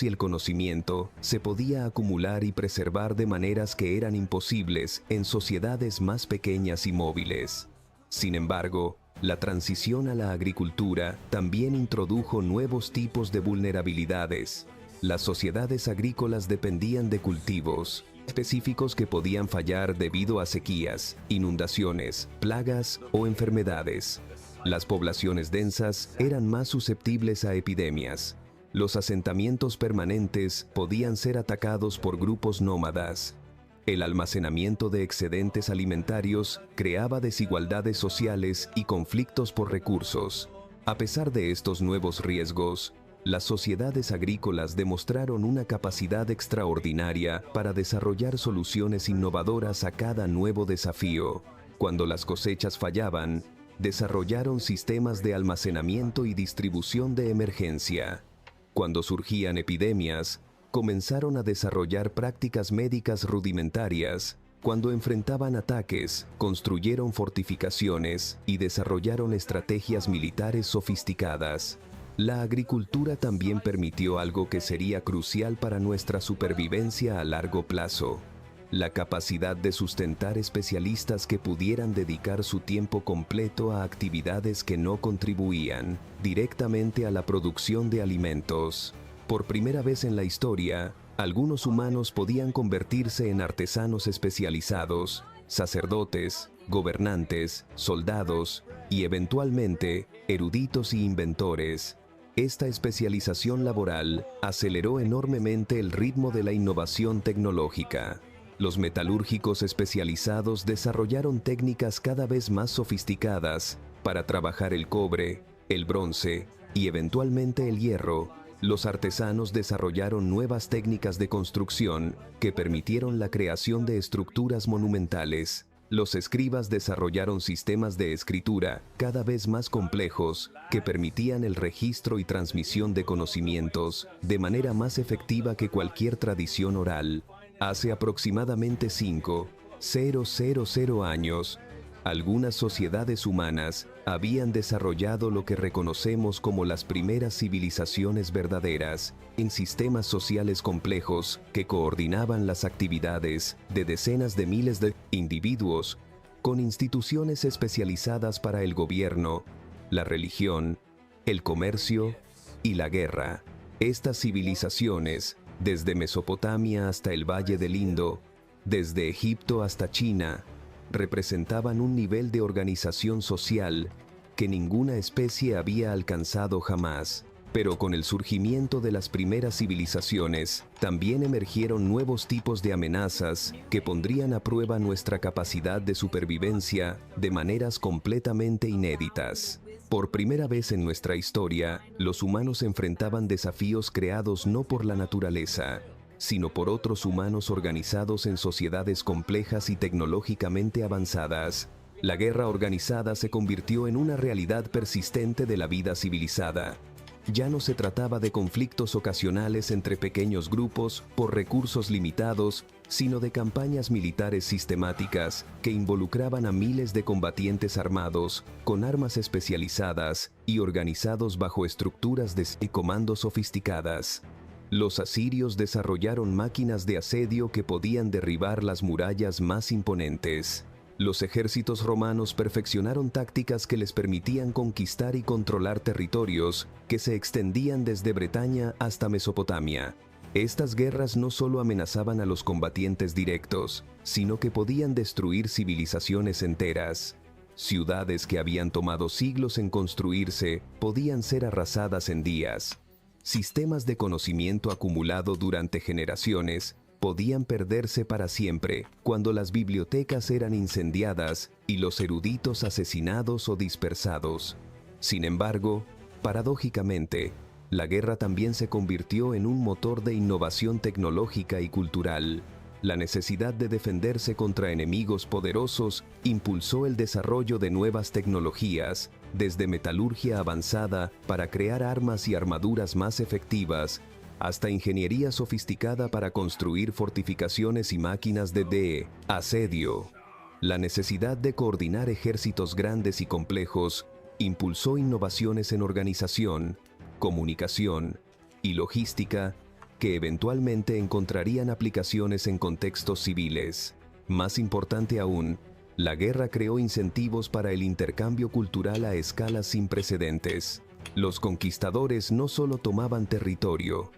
y el conocimiento se podía acumular y preservar de maneras que eran imposibles en sociedades más pequeñas y móviles. Sin embargo, la transición a la agricultura también introdujo nuevos tipos de vulnerabilidades. Las sociedades agrícolas dependían de cultivos específicos que podían fallar debido a sequías, inundaciones, plagas o enfermedades. Las poblaciones densas eran más susceptibles a epidemias. Los asentamientos permanentes podían ser atacados por grupos nómadas. El almacenamiento de excedentes alimentarios creaba desigualdades sociales y conflictos por recursos. A pesar de estos nuevos riesgos, Las sociedades agrícolas demostraron una capacidad extraordinaria para desarrollar soluciones innovadoras a cada nuevo desafío. Cuando las cosechas fallaban, desarrollaron sistemas de almacenamiento y distribución de emergencia. Cuando surgían epidemias, comenzaron a desarrollar prácticas médicas rudimentarias. Cuando enfrentaban ataques, construyeron fortificaciones y desarrollaron estrategias militares sofisticadas. La agricultura también permitió algo que sería crucial para nuestra supervivencia a largo plazo: la capacidad de sustentar especialistas que pudieran dedicar su tiempo completo a actividades que no contribuían directamente a la producción de alimentos. Por primera vez en la historia, algunos humanos podían convertirse en artesanos especializados, sacerdotes, gobernantes, soldados y eventualmente eruditos y inventores. Esta especialización laboral aceleró enormemente el ritmo de la innovación tecnológica. Los metalúrgicos especializados desarrollaron técnicas cada vez más sofisticadas para trabajar el cobre, el bronce y eventualmente el hierro. Los artesanos desarrollaron nuevas técnicas de construcción que permitieron la creación de estructuras monumentales. Los escribas desarrollaron sistemas de escritura cada vez más complejos que permitían el registro y transmisión de conocimientos de manera más efectiva que cualquier tradición oral. Hace aproximadamente 5,000 años, algunas sociedades humanas habían desarrollado lo que reconocemos como las primeras civilizaciones verdaderas, en sistemas sociales complejos que coordinaban las actividades de decenas de miles de individuos, con instituciones especializadas para el gobierno, la religión, el comercio y la guerra. Estas civilizaciones, desde Mesopotamia hasta el Valle del Indo, desde Egipto hasta China, representaban un nivel de organización social que ninguna especie había alcanzado jamás. Pero con el surgimiento de las primeras civilizaciones, también emergieron nuevos tipos de amenazas que pondrían a prueba nuestra capacidad de supervivencia de maneras completamente inéditas. Por primera vez en nuestra historia, los humanos enfrentaban desafíos creados no por la naturaleza, sino por otros humanos organizados en sociedades complejas y tecnológicamente avanzadas. La guerra organizada se convirtió en una realidad persistente de la vida civilizada. Ya no se trataba de conflictos ocasionales entre pequeños grupos por recursos limitados, sino de campañas militares sistemáticas que involucraban a miles de combatientes armados, con armas especializadas y organizados bajo estructuras de comando sofisticadas. Los asirios desarrollaron máquinas de asedio que podían derribar las murallas más imponentes. Los ejércitos romanos perfeccionaron tácticas que les permitían conquistar y controlar territorios que se extendían desde Bretaña hasta Mesopotamia. Estas guerras no solo amenazaban a los combatientes directos, sino que podían destruir civilizaciones enteras. Ciudades que habían tomado siglos en construirse podían ser arrasadas en días. Sistemas de conocimiento acumulado durante generaciones podían perderse para siempre cuando las bibliotecas eran incendiadas y los eruditos asesinados o dispersados. Sin embargo, paradójicamente, la guerra también se convirtió en un motor de innovación tecnológica y cultural. La necesidad de defenderse contra enemigos poderosos impulsó el desarrollo de nuevas tecnologías, desde metalurgia avanzada para crear armas y armaduras más efectivas, hasta ingeniería sofisticada para construir fortificaciones y máquinas de asedio. La necesidad de coordinar ejércitos grandes y complejos impulsó innovaciones en organización, comunicación y logística que eventualmente encontrarían aplicaciones en contextos civiles. Más importante aún, la guerra creó incentivos para el intercambio cultural a escalas sin precedentes. Los conquistadores no solo tomaban territorio,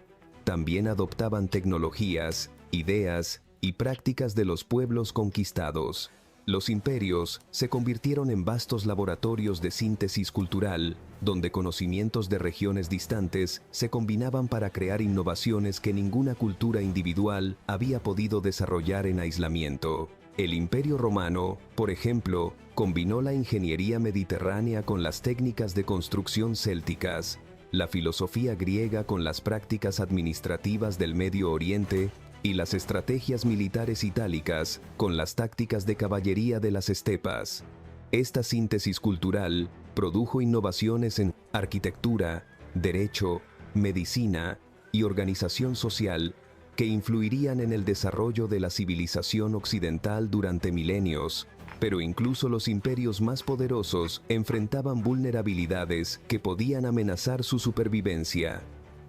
también adoptaban tecnologías, ideas y prácticas de los pueblos conquistados. Los imperios se convirtieron en vastos laboratorios de síntesis cultural, donde conocimientos de regiones distantes se combinaban para crear innovaciones que ninguna cultura individual había podido desarrollar en aislamiento. El Imperio Romano, por ejemplo, combinó la ingeniería mediterránea con las técnicas de construcción célticas, la filosofía griega con las prácticas administrativas del Medio Oriente y las estrategias militares itálicas con las tácticas de caballería de las estepas. Esta síntesis cultural produjo innovaciones en arquitectura, derecho, medicina y organización social que influirían en el desarrollo de la civilización occidental durante milenios, pero incluso los imperios más poderosos enfrentaban vulnerabilidades que podían amenazar su supervivencia.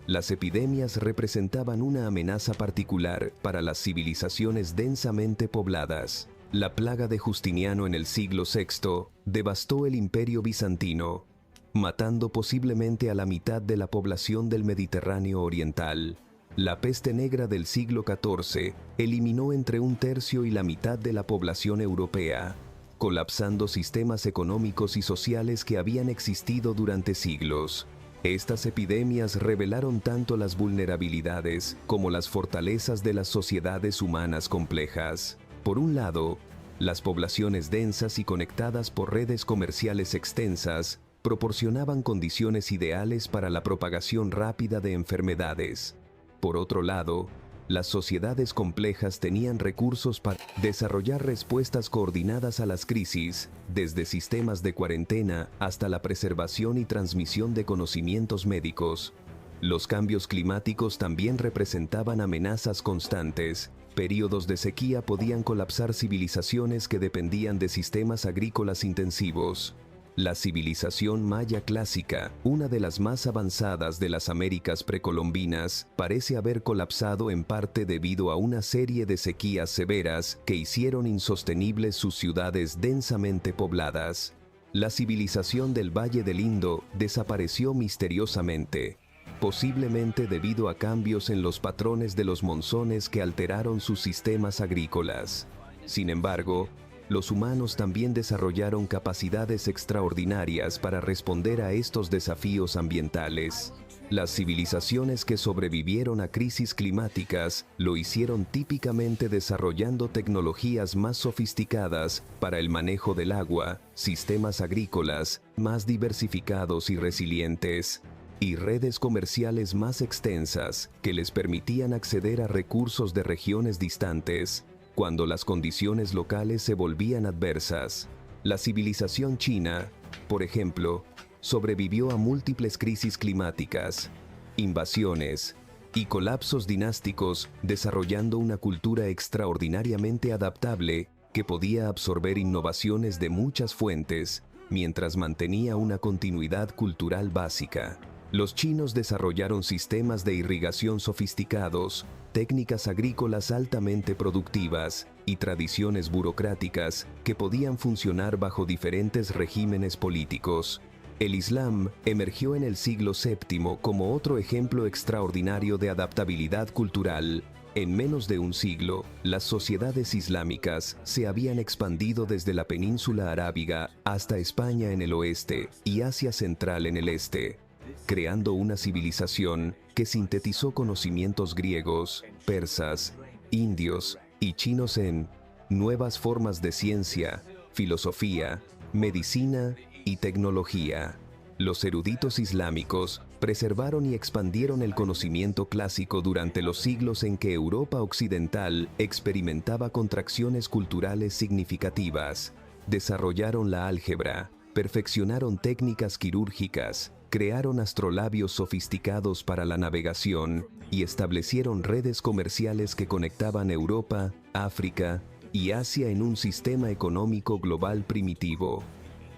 Las epidemias representaban una amenaza particular para las civilizaciones densamente pobladas. La plaga de Justiniano en el siglo VI devastó el Imperio bizantino, matando posiblemente a la mitad de la población del Mediterráneo oriental. La peste negra del siglo XIV eliminó entre un tercio y la mitad de la población europea, colapsando sistemas económicos y sociales que habían existido durante siglos. Estas epidemias revelaron tanto las vulnerabilidades como las fortalezas de las sociedades humanas complejas. Por un lado, las poblaciones densas y conectadas por redes comerciales extensas proporcionaban condiciones ideales para la propagación rápida de enfermedades. Por otro lado, las sociedades complejas tenían recursos para desarrollar respuestas coordinadas a las crisis, desde sistemas de cuarentena hasta la preservación y transmisión de conocimientos médicos. Los cambios climáticos también representaban amenazas constantes. Períodos de sequía podían colapsar civilizaciones que dependían de sistemas agrícolas intensivos. La civilización maya clásica, una de las más avanzadas de las Américas precolombinas, parece haber colapsado en parte debido a una serie de sequías severas que hicieron insostenibles sus ciudades densamente pobladas. La civilización del Valle del Indo desapareció misteriosamente, posiblemente debido a cambios en los patrones de los monzones que alteraron sus sistemas agrícolas. Sin embargo, los humanos también desarrollaron capacidades extraordinarias para responder a estos desafíos ambientales. Las civilizaciones que sobrevivieron a crisis climáticas lo hicieron típicamente desarrollando tecnologías más sofisticadas para el manejo del agua, sistemas agrícolas más diversificados y resilientes, y redes comerciales más extensas que les permitían acceder a recursos de regiones distantes cuando las condiciones locales se volvían adversas. La civilización china, por ejemplo, sobrevivió a múltiples crisis climáticas, invasiones y colapsos dinásticos, desarrollando una cultura extraordinariamente adaptable que podía absorber innovaciones de muchas fuentes mientras mantenía una continuidad cultural básica. Los chinos desarrollaron sistemas de irrigación sofisticados, técnicas agrícolas altamente productivas y tradiciones burocráticas que podían funcionar bajo diferentes regímenes políticos. El Islam emergió en el siglo VII como otro ejemplo extraordinario de adaptabilidad cultural. En menos de un siglo, las sociedades islámicas se habían expandido desde la península arábiga hasta España en el oeste y Asia Central en el este, creando una civilización que sintetizó conocimientos griegos, persas, indios y chinos en nuevas formas de ciencia, filosofía, medicina y tecnología. Los eruditos islámicos preservaron y expandieron el conocimiento clásico durante los siglos en que Europa occidental experimentaba contracciones culturales significativas. Desarrollaron la álgebra, perfeccionaron técnicas quirúrgicas, crearon astrolabios sofisticados para la navegación y establecieron redes comerciales que conectaban Europa, África y Asia en un sistema económico global primitivo.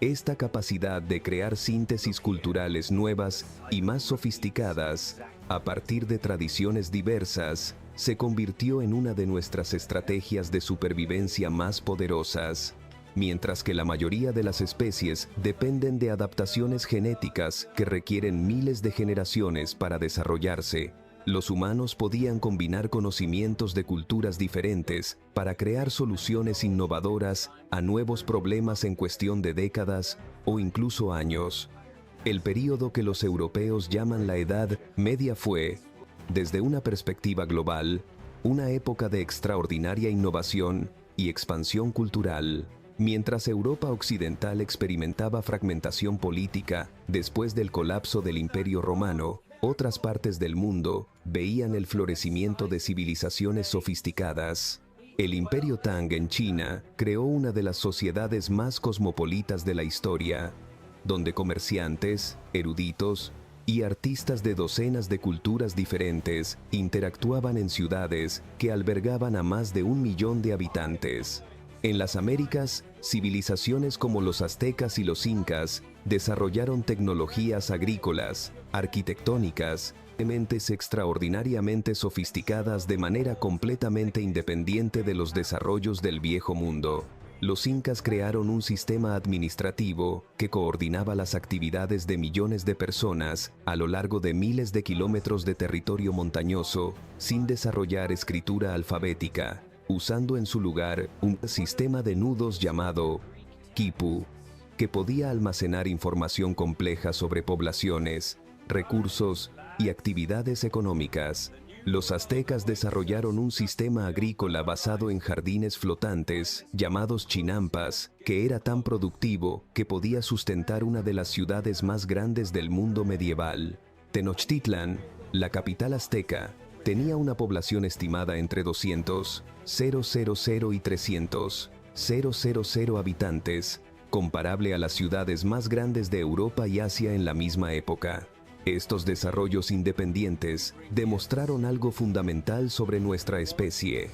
Esta capacidad de crear síntesis culturales nuevas y más sofisticadas, a partir de tradiciones diversas, se convirtió en una de nuestras estrategias de supervivencia más poderosas. Mientras que la mayoría de las especies dependen de adaptaciones genéticas que requieren miles de generaciones para desarrollarse, los humanos podían combinar conocimientos de culturas diferentes para crear soluciones innovadoras a nuevos problemas en cuestión de décadas o incluso años. El período que los europeos llaman la Edad Media fue, desde una perspectiva global, una época de extraordinaria innovación y expansión cultural. Mientras Europa occidental experimentaba fragmentación política después del colapso del Imperio Romano, otras partes del mundo veían el florecimiento de civilizaciones sofisticadas. El Imperio Tang en China creó una de las sociedades más cosmopolitas de la historia, donde comerciantes, eruditos y artistas de docenas de culturas diferentes interactuaban en ciudades que albergaban a más de 1 millón de habitantes. En las Américas, civilizaciones como los aztecas y los incas desarrollaron tecnologías agrícolas, arquitectónicas, mentes extraordinariamente sofisticadas de manera completamente independiente de los desarrollos del Viejo Mundo. Los incas crearon un sistema administrativo que coordinaba las actividades de millones de personas a lo largo de miles de kilómetros de territorio montañoso, sin desarrollar escritura alfabética, usando en su lugar un sistema de nudos llamado quipu, que podía almacenar información compleja sobre poblaciones, recursos y actividades económicas. Los aztecas desarrollaron un sistema agrícola basado en jardines flotantes, llamados chinampas, que era tan productivo que podía sustentar una de las ciudades más grandes del mundo medieval. Tenochtitlan, la capital azteca, tenía una población estimada entre 200,000 y 300,000 habitantes, comparable a las ciudades más grandes de Europa y Asia en la misma época. Estos desarrollos independientes demostraron algo fundamental sobre nuestra especie.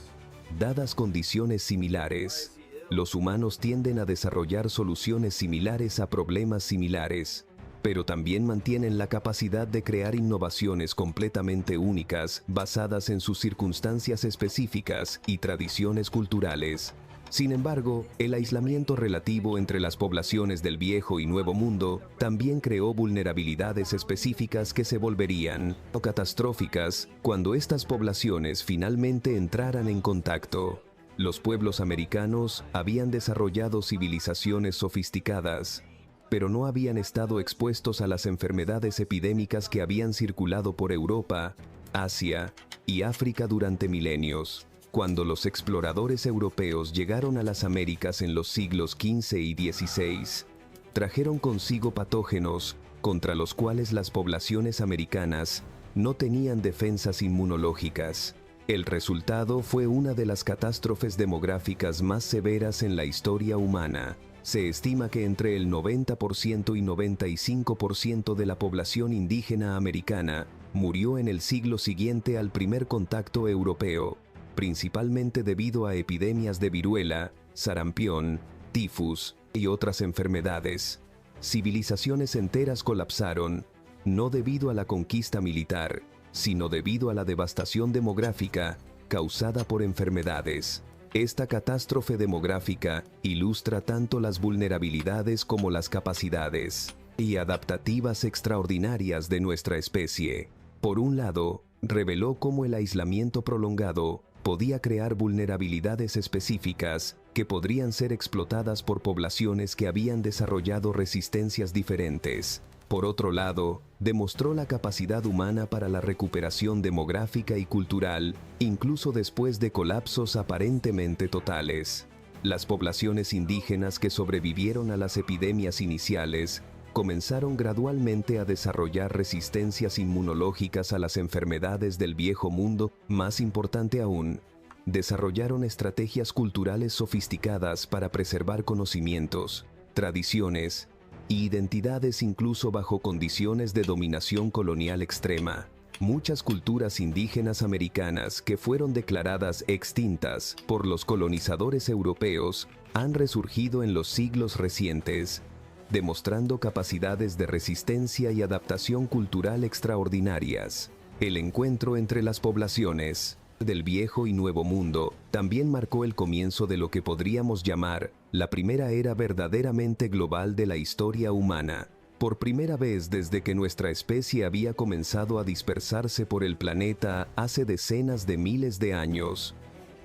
Dadas condiciones similares, los humanos tienden a desarrollar soluciones similares a problemas similares, pero también mantienen la capacidad de crear innovaciones completamente únicas basadas en sus circunstancias específicas y tradiciones culturales. Sin embargo, el aislamiento relativo entre las poblaciones del Viejo y Nuevo Mundo también creó vulnerabilidades específicas que se volverían catastróficas cuando estas poblaciones finalmente entraran en contacto. Los pueblos americanos habían desarrollado civilizaciones sofisticadas, pero no habían estado expuestos a las enfermedades epidémicas que habían circulado por Europa, Asia y África durante milenios. Cuando los exploradores europeos llegaron a las Américas en los siglos XV y XVI, trajeron consigo patógenos contra los cuales las poblaciones americanas no tenían defensas inmunológicas. El resultado fue una de las catástrofes demográficas más severas en la historia humana. Se estima que entre el 90% y 95% de la población indígena americana murió en el siglo siguiente al primer contacto europeo, principalmente debido a epidemias de viruela, sarampión, tifus y otras enfermedades. Civilizaciones enteras colapsaron, no debido a la conquista militar, sino debido a la devastación demográfica causada por enfermedades. Esta catástrofe demográfica ilustra tanto las vulnerabilidades como las capacidades y adaptativas extraordinarias de nuestra especie. Por un lado, reveló cómo el aislamiento prolongado podía crear vulnerabilidades específicas que podrían ser explotadas por poblaciones que habían desarrollado resistencias diferentes. Por otro lado, demostró la capacidad humana para la recuperación demográfica y cultural, incluso después de colapsos aparentemente totales. Las poblaciones indígenas que sobrevivieron a las epidemias iniciales comenzaron gradualmente a desarrollar resistencias inmunológicas a las enfermedades del Viejo Mundo. Más importante aún, desarrollaron estrategias culturales sofisticadas para preservar conocimientos, tradiciones y identidades incluso bajo condiciones de dominación colonial extrema. Muchas culturas indígenas americanas que fueron declaradas extintas por los colonizadores europeos han resurgido en los siglos recientes, demostrando capacidades de resistencia y adaptación cultural extraordinarias. El encuentro entre las poblaciones del Viejo y Nuevo Mundo también marcó el comienzo de lo que podríamos llamar la primera era verdaderamente global de la historia humana. Por primera vez desde que nuestra especie había comenzado a dispersarse por el planeta hace decenas de miles de años,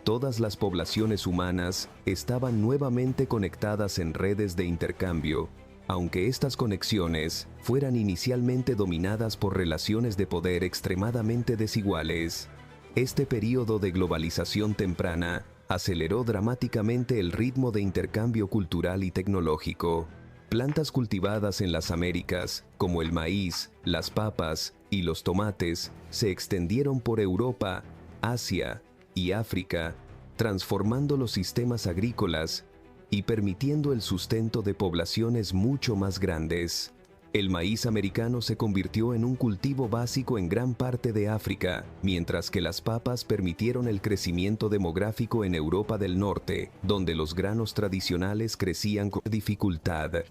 todas las poblaciones humanas estaban nuevamente conectadas en redes de intercambio, aunque estas conexiones fueran inicialmente dominadas por relaciones de poder extremadamente desiguales. Este período de globalización temprana aceleró dramáticamente el ritmo de intercambio cultural y tecnológico. Plantas cultivadas en las Américas, como el maíz, las papas y los tomates, se extendieron por Europa, Asia y África, transformando los sistemas agrícolas y permitiendo el sustento de poblaciones mucho más grandes. El maíz americano se convirtió en un cultivo básico en gran parte de África, mientras que las papas permitieron el crecimiento demográfico en Europa del Norte, donde los granos tradicionales crecían con dificultad.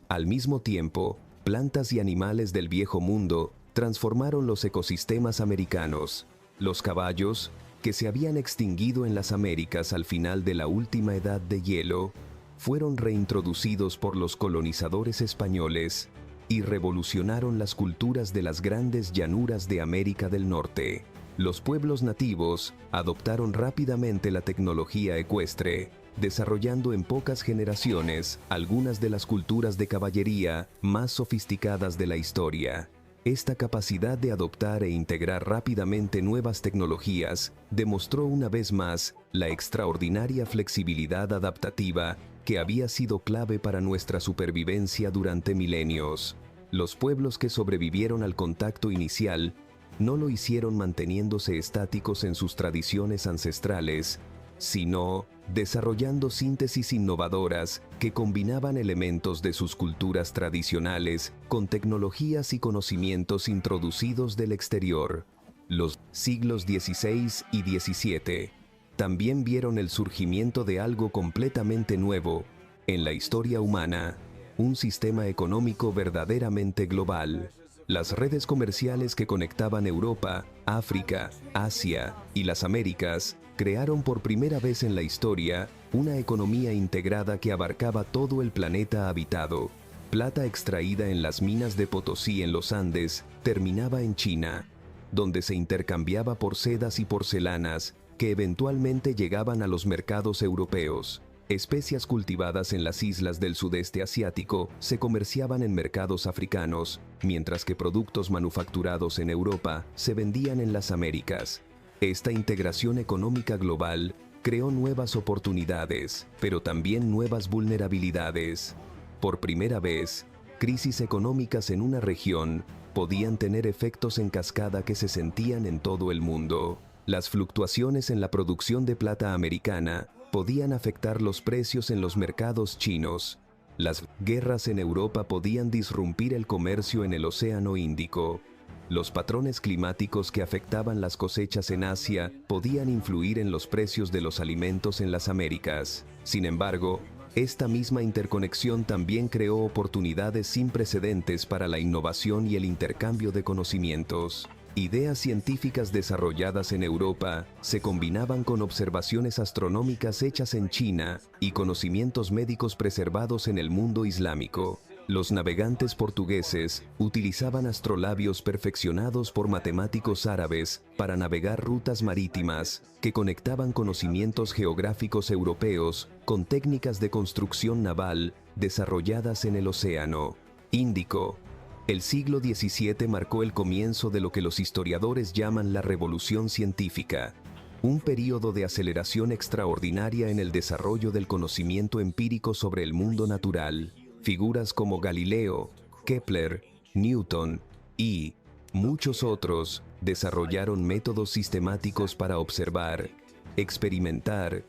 Al mismo tiempo, plantas y animales del Viejo Mundo transformaron los ecosistemas americanos. Los caballos, que se habían extinguido en las Américas al final de la última edad de hielo, fueron reintroducidos por los colonizadores españoles y revolucionaron las culturas de las grandes llanuras de América del Norte. Los pueblos nativos adoptaron rápidamente la tecnología ecuestre, desarrollando en pocas generaciones algunas de las culturas de caballería más sofisticadas de la historia. Esta capacidad de adoptar e integrar rápidamente nuevas tecnologías demostró una vez más la extraordinaria flexibilidad adaptativa que había sido clave para nuestra supervivencia durante milenios. Los pueblos que sobrevivieron al contacto inicial no lo hicieron manteniéndose estáticos en sus tradiciones ancestrales, sino desarrollando síntesis innovadoras que combinaban elementos de sus culturas tradicionales con tecnologías y conocimientos introducidos del exterior. Los siglos XVI y XVII también vieron el surgimiento de algo completamente nuevo en la historia humana, un sistema económico verdaderamente global. Las redes comerciales que conectaban Europa, África, Asia y las Américas crearon por primera vez en la historia una economía integrada que abarcaba todo el planeta habitado. Plata extraída en las minas de Potosí en los Andes terminaba en China, donde se intercambiaba por sedas y porcelanas que eventualmente llegaban a los mercados europeos. Especias cultivadas en las islas del sudeste asiático se comerciaban en mercados africanos, mientras que productos manufacturados en Europa se vendían en las Américas. Esta integración económica global creó nuevas oportunidades, pero también nuevas vulnerabilidades. Por primera vez, crisis económicas en una región podían tener efectos en cascada que se sentían en todo el mundo. Las fluctuaciones en la producción de plata americana podían afectar los precios en los mercados chinos. Las guerras en Europa podían disrumpir el comercio en el Océano Índico. Los patrones climáticos que afectaban las cosechas en Asia podían influir en los precios de los alimentos en las Américas. Sin embargo, esta misma interconexión también creó oportunidades sin precedentes para la innovación y el intercambio de conocimientos. Ideas científicas desarrolladas en Europa se combinaban con observaciones astronómicas hechas en China y conocimientos médicos preservados en el mundo islámico. Los navegantes portugueses utilizaban astrolabios perfeccionados por matemáticos árabes para navegar rutas marítimas que conectaban conocimientos geográficos europeos con técnicas de construcción naval desarrolladas en el Océano Índico. El siglo XVII marcó el comienzo de lo que los historiadores llaman la Revolución Científica, un período de aceleración extraordinaria en el desarrollo del conocimiento empírico sobre el mundo natural. Figuras como Galileo, Kepler, Newton y muchos otros desarrollaron métodos sistemáticos para observar, experimentar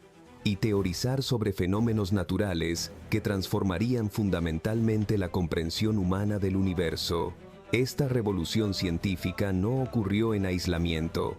y teorizar sobre fenómenos naturales que transformarían fundamentalmente la comprensión humana del universo. Esta revolución científica no ocurrió en aislamiento.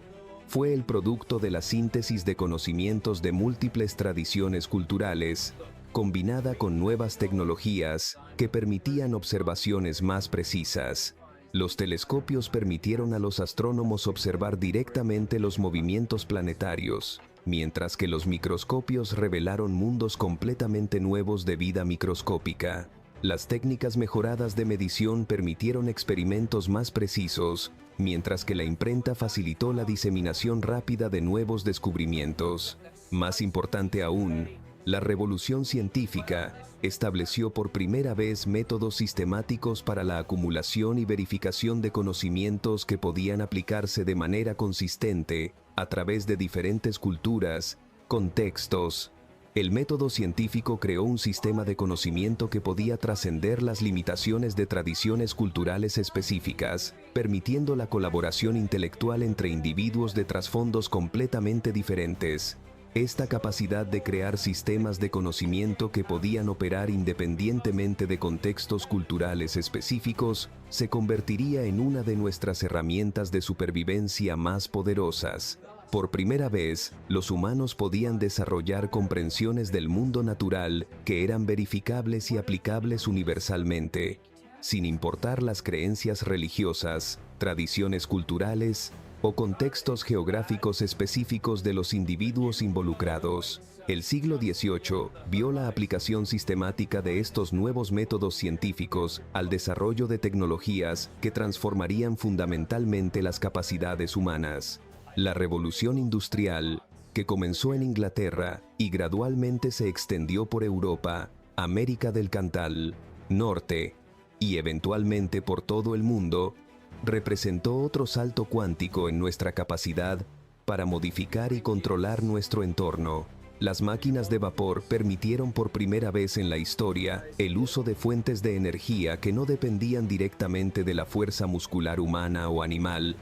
Fue el producto de la síntesis de conocimientos de múltiples tradiciones culturales, combinada con nuevas tecnologías que permitían observaciones más precisas. Los telescopios permitieron a los astrónomos observar directamente los movimientos planetarios, mientras que los microscopios revelaron mundos completamente nuevos de vida microscópica. Las técnicas mejoradas de medición permitieron experimentos más precisos, mientras que la imprenta facilitó la diseminación rápida de nuevos descubrimientos. Más importante aún, la revolución científica estableció por primera vez métodos sistemáticos para la acumulación y verificación de conocimientos que podían aplicarse de manera consistente a través de diferentes culturas Contextos. El método científico creó un sistema de conocimiento que podía trascender las limitaciones de tradiciones culturales específicas, permitiendo la colaboración intelectual entre individuos de trasfondos completamente diferentes. Esta capacidad de crear sistemas de conocimiento que podían operar independientemente de contextos culturales específicos se convertiría en una de nuestras herramientas de supervivencia más poderosas. Por primera vez, los humanos podían desarrollar comprensiones del mundo natural que eran verificables y aplicables universalmente, sin importar las creencias religiosas, tradiciones culturales o contextos geográficos específicos de los individuos involucrados. El siglo XVIII vio la aplicación sistemática de estos nuevos métodos científicos al desarrollo de tecnologías que transformarían fundamentalmente las capacidades humanas. La revolución industrial, que comenzó en Inglaterra y gradualmente se extendió por Europa, América del Cantal, Norte y eventualmente por todo el mundo, representó otro salto cuántico en nuestra capacidad para modificar y controlar nuestro entorno. Las máquinas de vapor permitieron por primera vez en la historia el uso de fuentes de energía que no dependían directamente de la fuerza muscular humana o animal,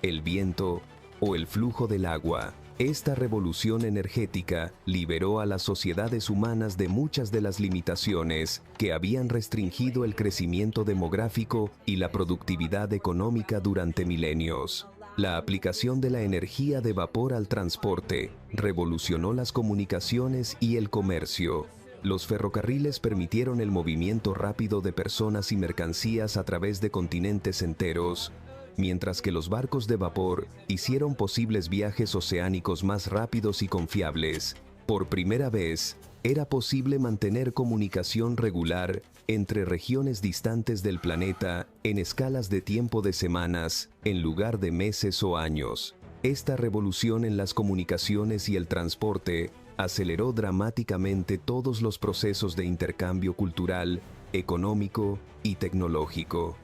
el viento o el flujo del agua. Esta revolución energética liberó a las sociedades humanas de muchas de las limitaciones que habían restringido el crecimiento demográfico y la productividad económica durante milenios. La aplicación de la energía de vapor al transporte revolucionó las comunicaciones y el comercio. Los ferrocarriles permitieron el movimiento rápido de personas y mercancías a través de continentes enteros, mientras que los barcos de vapor hicieron posibles viajes oceánicos más rápidos y confiables. Por primera vez, era posible mantener comunicación regular entre regiones distantes del planeta en escalas de tiempo de semanas, en lugar de meses o años. Esta revolución en las comunicaciones y el transporte aceleró dramáticamente todos los procesos de intercambio cultural, económico y tecnológico.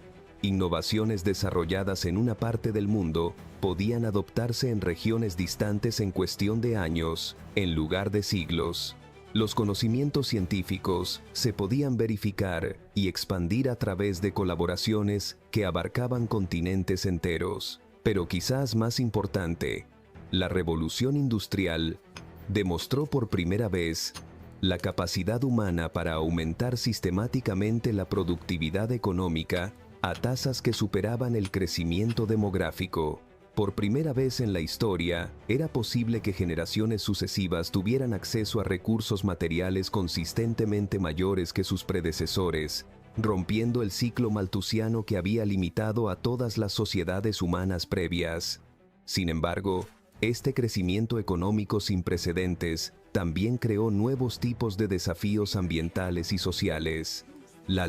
Innovaciones desarrolladas en una parte del mundo podían adoptarse en regiones distantes en cuestión de años, en lugar de siglos. Los conocimientos científicos se podían verificar y expandir a través de colaboraciones que abarcaban continentes enteros. Pero quizás más importante, la revolución industrial demostró por primera vez la capacidad humana para aumentar sistemáticamente la productividad económica a tasas que superaban el crecimiento demográfico. Por primera vez en la historia, era posible que generaciones sucesivas tuvieran acceso a recursos materiales consistentemente mayores que sus predecesores, rompiendo el ciclo malthusiano que había limitado a todas las sociedades humanas previas. Sin embargo, este crecimiento económico sin precedentes también creó nuevos tipos de desafíos ambientales y sociales. La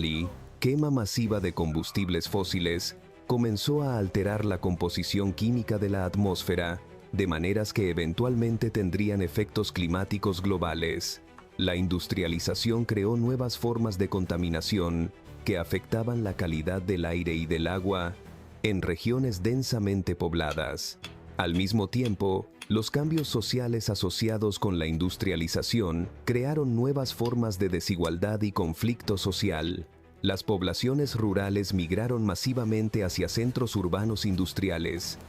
quema masiva de combustibles fósiles comenzó a alterar la composición química de la atmósfera, de maneras que eventualmente tendrían efectos climáticos globales. La industrialización creó nuevas formas de contaminación que afectaban la calidad del aire y del agua en regiones densamente pobladas. Al mismo tiempo, los cambios sociales asociados con la industrialización crearon nuevas formas de desigualdad y conflicto social. Las poblaciones rurales migraron masivamente hacia centros urbanos industriales,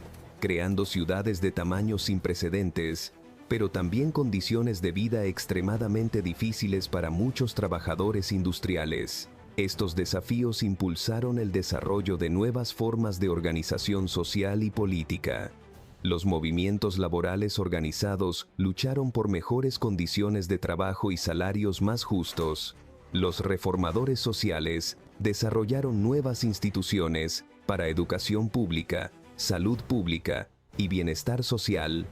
creando ciudades de tamaños sin precedentes, pero también condiciones de vida extremadamente difíciles para muchos trabajadores industriales. Estos desafíos impulsaron el desarrollo de nuevas formas de organización social y política. Los movimientos laborales organizados lucharon por mejores condiciones de trabajo y salarios más justos. Los reformadores sociales desarrollaron nuevas instituciones para educación pública, salud pública y bienestar social.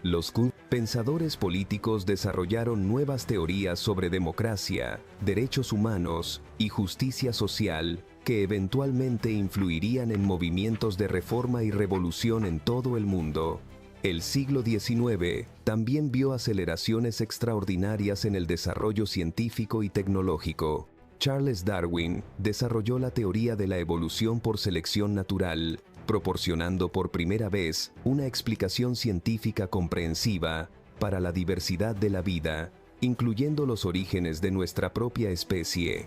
Los pensadores políticos desarrollaron nuevas teorías sobre democracia, derechos humanos y justicia social que eventualmente influirían en movimientos de reforma y revolución en todo el mundo. El siglo XIX también vio aceleraciones extraordinarias en el desarrollo científico y tecnológico. Charles Darwin desarrolló la teoría de la evolución por selección natural, proporcionando por primera vez una explicación científica comprensiva para la diversidad de la vida, incluyendo los orígenes de nuestra propia especie.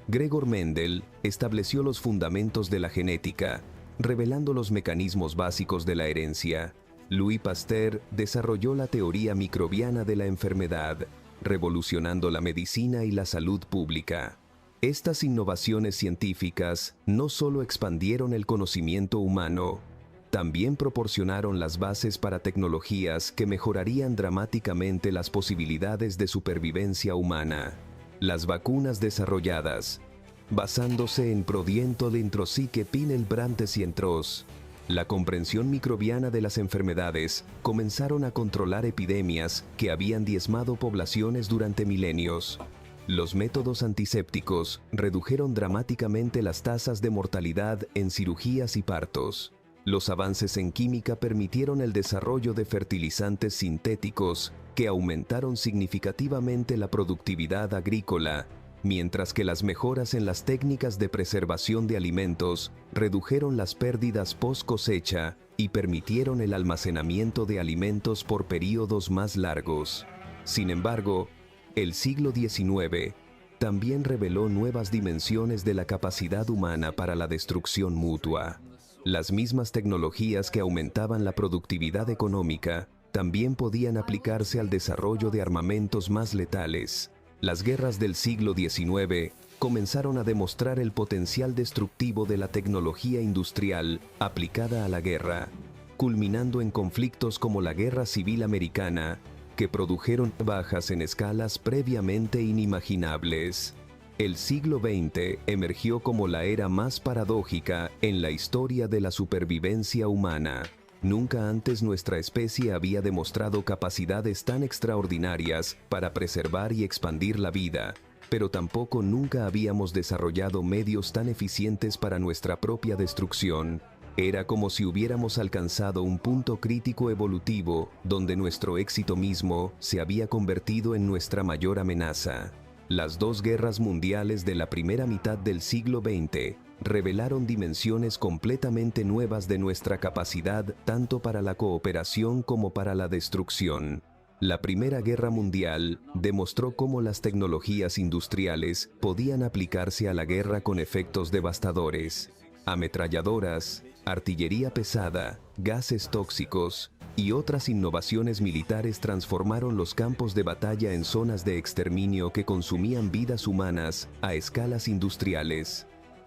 Gregor Mendel estableció los fundamentos de la genética, revelando los mecanismos básicos de la herencia. Louis Pasteur desarrolló la teoría microbiana de la enfermedad, revolucionando la medicina y la salud pública. Estas innovaciones científicas no solo expandieron el conocimiento humano, también proporcionaron las bases para tecnologías que mejorarían dramáticamente las posibilidades de supervivencia humana. Las vacunas desarrolladas, basándose en Prodiento Lintrosique Pinelbrantes y Entros, la comprensión microbiana de las enfermedades, comenzaron a controlar epidemias que habían diezmado poblaciones durante milenios. Los métodos antisépticos redujeron dramáticamente las tasas de mortalidad en cirugías y partos. Los avances en química permitieron el desarrollo de fertilizantes sintéticos que aumentaron significativamente la productividad agrícola, mientras que las mejoras en las técnicas de preservación de alimentos redujeron las pérdidas post cosecha y permitieron el almacenamiento de alimentos por períodos más largos. Sin embargo, el siglo XIX también reveló nuevas dimensiones de la capacidad humana para la destrucción mutua. Las mismas tecnologías que aumentaban la productividad económica también podían aplicarse al desarrollo de armamentos más letales. Las guerras del siglo XIX comenzaron a demostrar el potencial destructivo de la tecnología industrial aplicada a la guerra, culminando en conflictos como la Guerra Civil Americana, que produjeron bajas en escalas previamente inimaginables. El siglo XX emergió como la era más paradójica en la historia de la supervivencia humana. Nunca antes nuestra especie había demostrado capacidades tan extraordinarias para preservar y expandir la vida, pero tampoco nunca habíamos desarrollado medios tan eficientes para nuestra propia destrucción. Era como si hubiéramos alcanzado un punto crítico evolutivo donde nuestro éxito mismo se había convertido en nuestra mayor amenaza. Las dos guerras mundiales de la primera mitad del siglo XX revelaron dimensiones completamente nuevas de nuestra capacidad tanto para la cooperación como para la destrucción. La Primera Guerra Mundial demostró cómo las tecnologías industriales podían aplicarse a la guerra con efectos devastadores. Ametralladoras, artillería pesada, gases tóxicos y otras innovaciones militares transformaron los campos de batalla en zonas de exterminio que consumían vidas humanas a escalas industriales.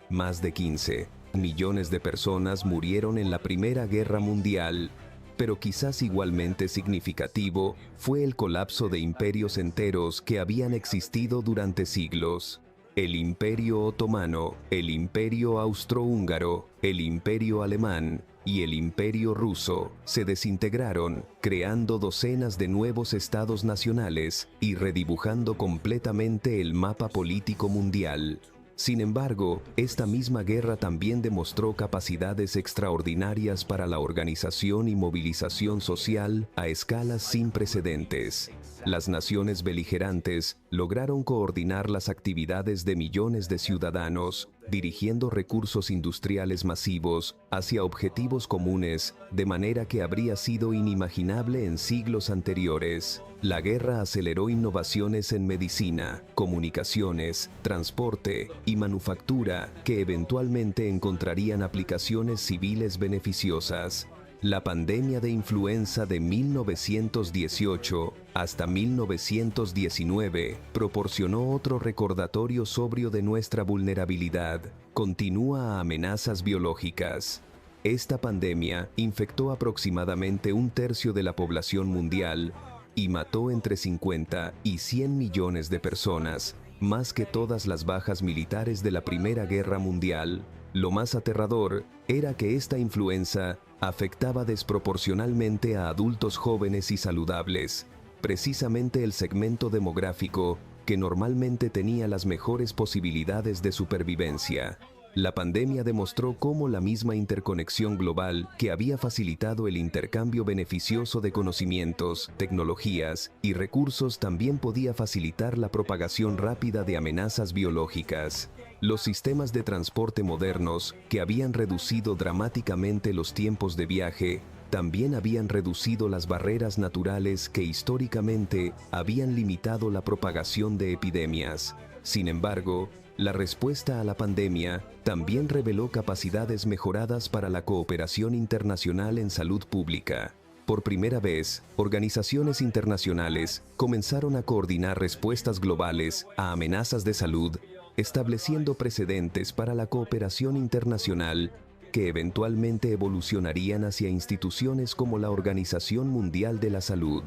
Más de 15 millones de personas murieron en la Primera Guerra Mundial, pero quizás igualmente significativo fue el colapso de imperios enteros que habían existido durante siglos. El Imperio Otomano, el Imperio Austrohúngaro, el Imperio Alemán y el Imperio Ruso se desintegraron, creando docenas de nuevos estados nacionales y redibujando completamente el mapa político mundial. Sin embargo, esta misma guerra también demostró capacidades extraordinarias para la organización y movilización social a escalas sin precedentes. Las naciones beligerantes lograron coordinar las actividades de millones de ciudadanos, dirigiendo recursos industriales masivos hacia objetivos comunes de manera que habría sido inimaginable en siglos anteriores. La guerra aceleró innovaciones en medicina, comunicaciones, transporte y manufactura que eventualmente encontrarían aplicaciones civiles beneficiosas. La pandemia de influenza de 1918 hasta 1919 proporcionó otro recordatorio sobrio de nuestra vulnerabilidad. Continúa a amenazas biológicas. Esta pandemia infectó aproximadamente un tercio de la población mundial y mató entre 50 y 100 millones de personas, más que todas las bajas militares de la Primera Guerra Mundial. Lo más aterrador era que esta influenza afectaba desproporcionalmente a adultos jóvenes y saludables, precisamente el segmento demográfico que normalmente tenía las mejores posibilidades de supervivencia. La pandemia demostró cómo la misma interconexión global que había facilitado el intercambio beneficioso de conocimientos, tecnologías y recursos también podía facilitar la propagación rápida de amenazas biológicas. Los sistemas de transporte modernos, que habían reducido dramáticamente los tiempos de viaje, también habían reducido las barreras naturales que históricamente habían limitado la propagación de epidemias. Sin embargo, la respuesta a la pandemia también reveló capacidades mejoradas para la cooperación internacional en salud pública. Por primera vez, organizaciones internacionales comenzaron a coordinar respuestas globales a amenazas de salud, estableciendo precedentes para la cooperación internacional que eventualmente evolucionarían hacia instituciones como la Organización Mundial de la Salud.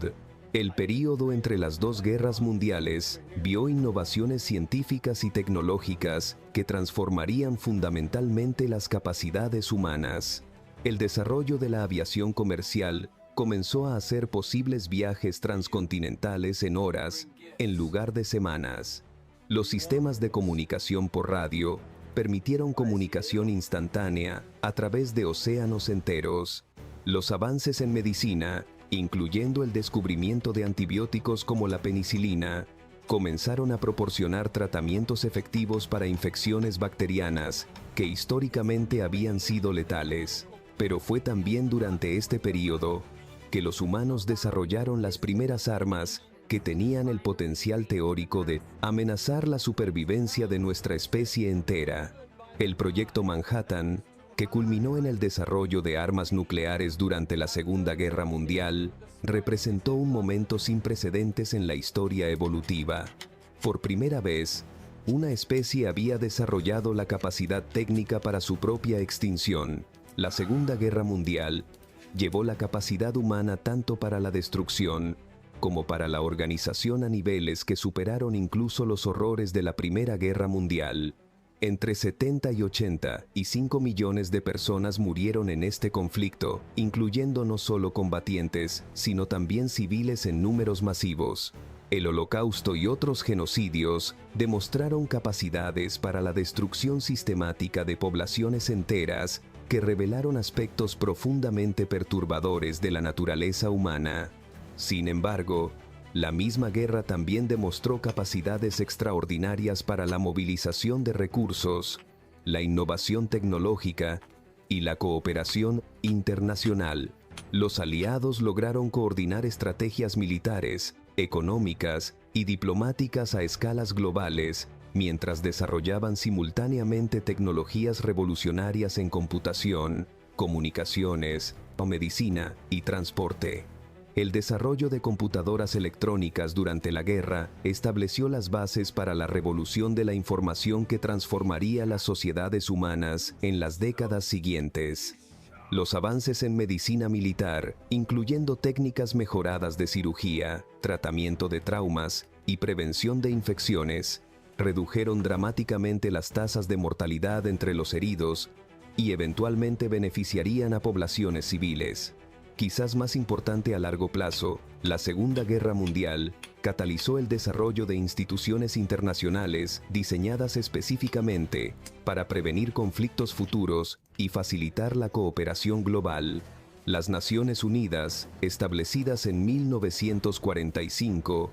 El período entre las dos guerras mundiales vio innovaciones científicas y tecnológicas que transformarían fundamentalmente las capacidades humanas. El desarrollo de la aviación comercial comenzó a hacer posibles viajes transcontinentales en horas, en lugar de semanas. Los sistemas de comunicación por radio permitieron comunicación instantánea a través de océanos enteros. Los avances en medicina, incluyendo el descubrimiento de antibióticos como la penicilina, comenzaron a proporcionar tratamientos efectivos para infecciones bacterianas que históricamente habían sido letales. Pero fue también durante este período que los humanos desarrollaron las primeras armas que tenían el potencial teórico de amenazar la supervivencia de nuestra especie entera. El Proyecto Manhattan, que culminó en el desarrollo de armas nucleares durante la Segunda Guerra Mundial, representó un momento sin precedentes en la historia evolutiva. Por primera vez, una especie había desarrollado la capacidad técnica para su propia extinción. La Segunda Guerra Mundial llevó la capacidad humana tanto para la destrucción como para la organización a niveles que superaron incluso los horrores de la Primera Guerra Mundial. Entre 70 y 85 millones de personas murieron en este conflicto, incluyendo no solo combatientes, sino también civiles en números masivos. El Holocausto y otros genocidios demostraron capacidades para la destrucción sistemática de poblaciones enteras que revelaron aspectos profundamente perturbadores de la naturaleza humana. Sin embargo, la misma guerra también demostró capacidades extraordinarias para la movilización de recursos, la innovación tecnológica y la cooperación internacional. Los aliados lograron coordinar estrategias militares, económicas y diplomáticas a escalas globales, mientras desarrollaban simultáneamente tecnologías revolucionarias en computación, comunicaciones, medicina y transporte. El desarrollo de computadoras electrónicas durante la guerra estableció las bases para la revolución de la información que transformaría las sociedades humanas en las décadas siguientes. Los avances en medicina militar, incluyendo técnicas mejoradas de cirugía, tratamiento de traumas y prevención de infecciones, redujeron dramáticamente las tasas de mortalidad entre los heridos y eventualmente beneficiarían a poblaciones civiles. Quizás más importante a largo plazo, la Segunda Guerra Mundial catalizó el desarrollo de instituciones internacionales diseñadas específicamente para prevenir conflictos futuros y facilitar la cooperación global. Las Naciones Unidas, establecidas en 1945,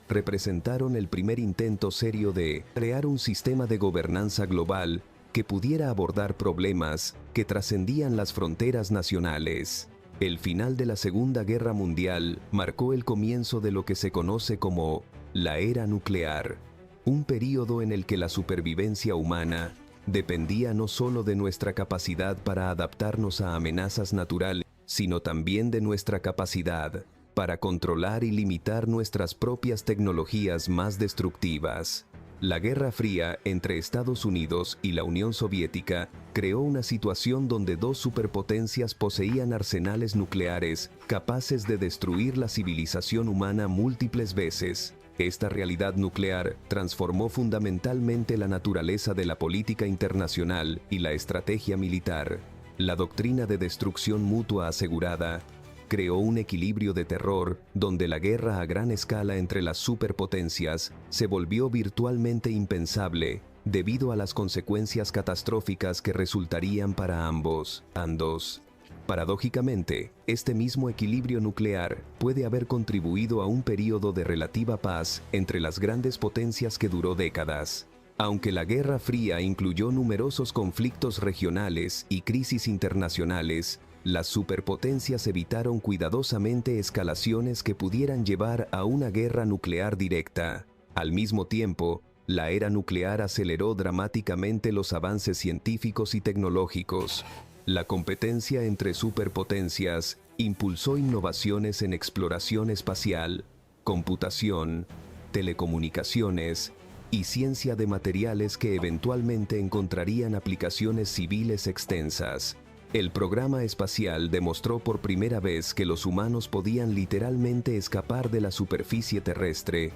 representaron el primer intento serio de crear un sistema de gobernanza global que pudiera abordar problemas que trascendían las fronteras nacionales. El final de la Segunda Guerra Mundial marcó el comienzo de lo que se conoce como la era nuclear, un período en el que la supervivencia humana dependía no solo de nuestra capacidad para adaptarnos a amenazas naturales, sino también de nuestra capacidad para controlar y limitar nuestras propias tecnologías más destructivas. La Guerra Fría entre Estados Unidos y la Unión Soviética creó una situación donde dos superpotencias poseían arsenales nucleares capaces de destruir la civilización humana múltiples veces. Esta realidad nuclear transformó fundamentalmente la naturaleza de la política internacional y la estrategia militar. La doctrina de destrucción mutua asegurada creó un equilibrio de terror donde la guerra a gran escala entre las superpotencias se volvió virtualmente impensable debido a las consecuencias catastróficas que resultarían para ambos bandos. Paradójicamente, este mismo equilibrio nuclear puede haber contribuido a un período de relativa paz entre las grandes potencias que duró décadas. Aunque la Guerra Fría incluyó numerosos conflictos regionales y crisis internacionales, las superpotencias evitaron cuidadosamente escalaciones que pudieran llevar a una guerra nuclear directa. Al mismo tiempo, la era nuclear aceleró dramáticamente los avances científicos y tecnológicos. La competencia entre superpotencias impulsó innovaciones en exploración espacial, computación, telecomunicaciones y ciencia de materiales que eventualmente encontrarían aplicaciones civiles extensas. El programa espacial demostró por primera vez que los humanos podían literalmente escapar de la superficie terrestre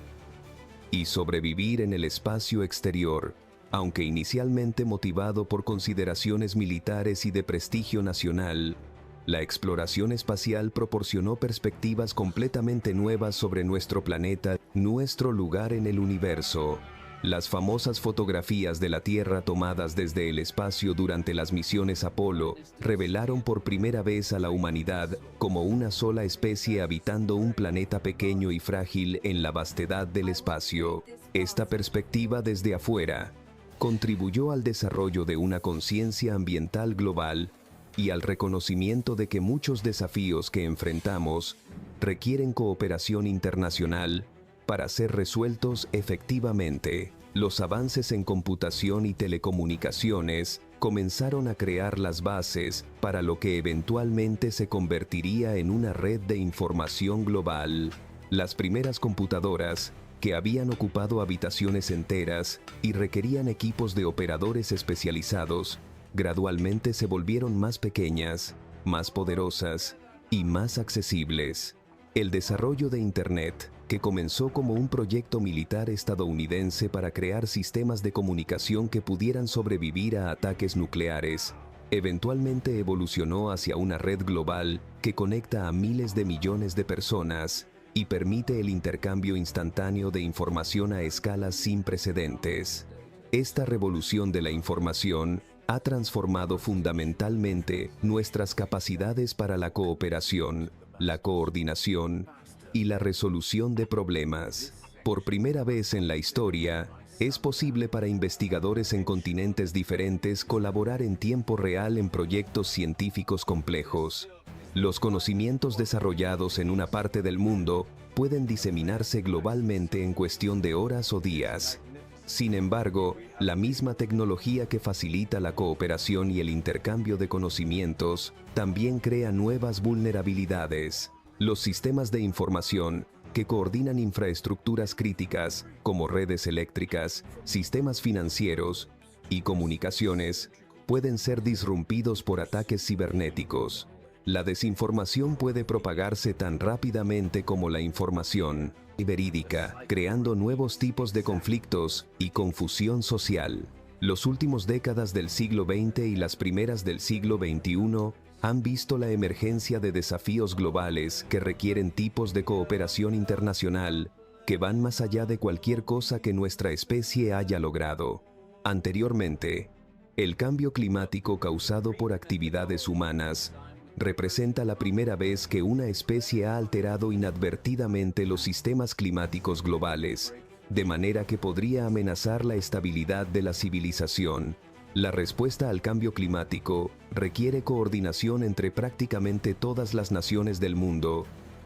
y sobrevivir en el espacio exterior. Aunque inicialmente motivado por consideraciones militares y de prestigio nacional, la exploración espacial proporcionó perspectivas completamente nuevas sobre nuestro planeta, nuestro lugar en el universo. Las famosas fotografías de la Tierra tomadas desde el espacio durante las misiones Apolo revelaron por primera vez a la humanidad como una sola especie habitando un planeta pequeño y frágil en la vastedad del espacio. Esta perspectiva desde afuera contribuyó al desarrollo de una conciencia ambiental global y al reconocimiento de que muchos desafíos que enfrentamos requieren cooperación internacional para ser resueltos efectivamente. Los avances en computación y telecomunicaciones comenzaron a crear las bases para lo que eventualmente se convertiría en una red de información global. Las primeras computadoras, que habían ocupado habitaciones enteras y requerían equipos de operadores especializados, gradualmente se volvieron más pequeñas, más poderosas y más accesibles. El desarrollo de Internet, que comenzó como un proyecto militar estadounidense para crear sistemas de comunicación que pudieran sobrevivir a ataques nucleares, eventualmente evolucionó hacia una red global que conecta a miles de millones de personas y permite el intercambio instantáneo de información a escalas sin precedentes. Esta revolución de la información ha transformado fundamentalmente nuestras capacidades para la cooperación, la coordinación y la resolución de problemas. Por primera vez en la historia, es posible para investigadores en continentes diferentes colaborar en tiempo real en proyectos científicos complejos. Los conocimientos desarrollados en una parte del mundo pueden diseminarse globalmente en cuestión de horas o días. Sin embargo, la misma tecnología que facilita la cooperación y el intercambio de conocimientos también crea nuevas vulnerabilidades. Los sistemas de información que coordinan infraestructuras críticas como redes eléctricas, sistemas financieros y comunicaciones pueden ser disrumpidos por ataques cibernéticos. La desinformación puede propagarse tan rápidamente como la información verídica, creando nuevos tipos de conflictos y confusión social. Los últimos décadas del siglo XX y las primeras del siglo XXI han visto la emergencia de desafíos globales que requieren tipos de cooperación internacional que van más allá de cualquier cosa que nuestra especie haya logrado. Anteriormente, el cambio climático causado por actividades humanas representa la primera vez que una especie ha alterado inadvertidamente los sistemas climáticos globales, de manera que podría amenazar la estabilidad de la civilización. La respuesta al cambio climático requiere coordinación entre prácticamente todas las naciones del mundo,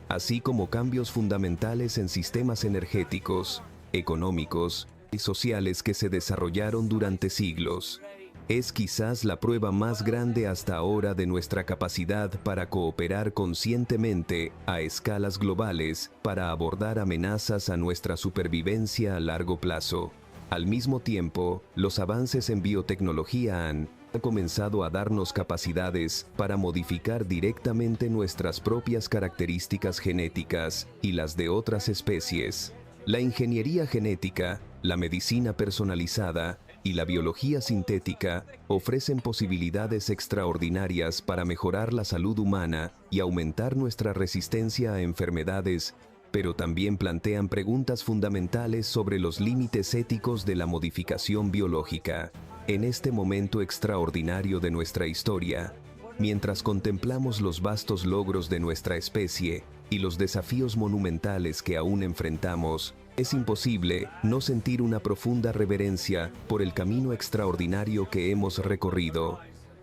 así como cambios fundamentales en sistemas energéticos, económicos y sociales que se desarrollaron durante siglos. Es quizás la prueba más grande hasta ahora de nuestra capacidad para cooperar conscientemente a escalas globales para abordar amenazas a nuestra supervivencia a largo plazo. Al mismo tiempo, los avances en biotecnología han comenzado a darnos capacidades para modificar directamente nuestras propias características genéticas y las de otras especies. La ingeniería genética, la medicina personalizada y la biología sintética ofrecen posibilidades extraordinarias para mejorar la salud humana y aumentar nuestra resistencia a enfermedades, pero también plantean preguntas fundamentales sobre los límites éticos de la modificación biológica. En este momento extraordinario de nuestra historia, mientras contemplamos los vastos logros de nuestra especie y los desafíos monumentales que aún enfrentamos, es imposible no sentir una profunda reverencia por el camino extraordinario que hemos recorrido.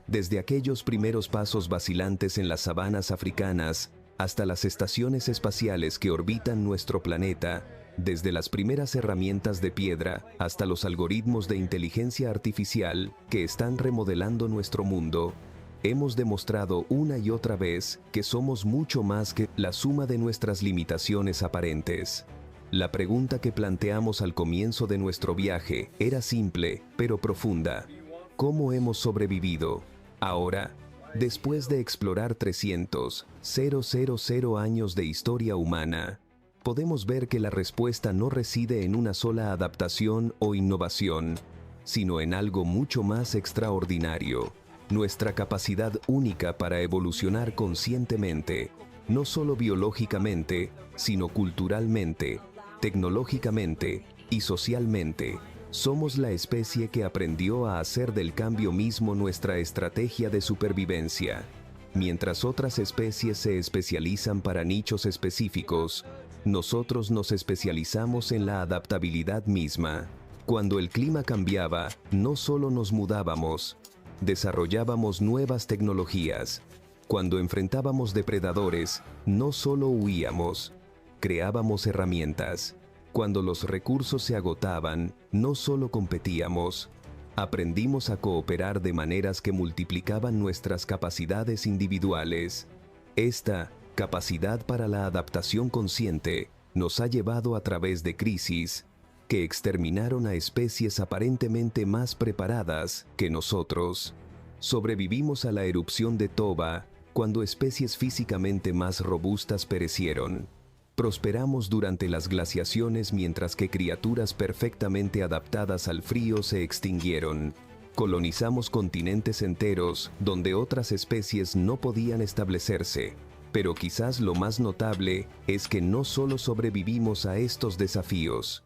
Desde aquellos primeros pasos vacilantes en las sabanas africanas hasta las estaciones espaciales que orbitan nuestro planeta, desde las primeras herramientas de piedra hasta los algoritmos de inteligencia artificial que están remodelando nuestro mundo, hemos demostrado una y otra vez que somos mucho más que la suma de nuestras limitaciones aparentes. La pregunta que planteamos al comienzo de nuestro viaje era simple, pero profunda. ¿Cómo hemos sobrevivido? Ahora, después de explorar 300,000 años de historia humana, podemos ver que la respuesta no reside en una sola adaptación o innovación, sino en algo mucho más extraordinario: nuestra capacidad única para evolucionar conscientemente, no solo biológicamente, sino culturalmente, tecnológicamente y socialmente. Somos la especie que aprendió a hacer del cambio mismo nuestra estrategia de supervivencia. Mientras otras especies se especializan para nichos específicos, nosotros nos especializamos en la adaptabilidad misma. Cuando el clima cambiaba, no solo nos mudábamos, desarrollábamos nuevas tecnologías. Cuando enfrentábamos depredadores, no solo huíamos, creábamos herramientas. Cuando los recursos se agotaban, no solo competíamos, aprendimos a cooperar de maneras que multiplicaban nuestras capacidades individuales. Esta capacidad para la adaptación consciente nos ha llevado a través de crisis que exterminaron a especies aparentemente más preparadas que nosotros. Sobrevivimos a la erupción de Toba cuando especies físicamente más robustas perecieron. Prosperamos durante las glaciaciones mientras que criaturas perfectamente adaptadas al frío se extinguieron. Colonizamos continentes enteros donde otras especies no podían establecerse. Pero quizás lo más notable es que no solo sobrevivimos a estos desafíos,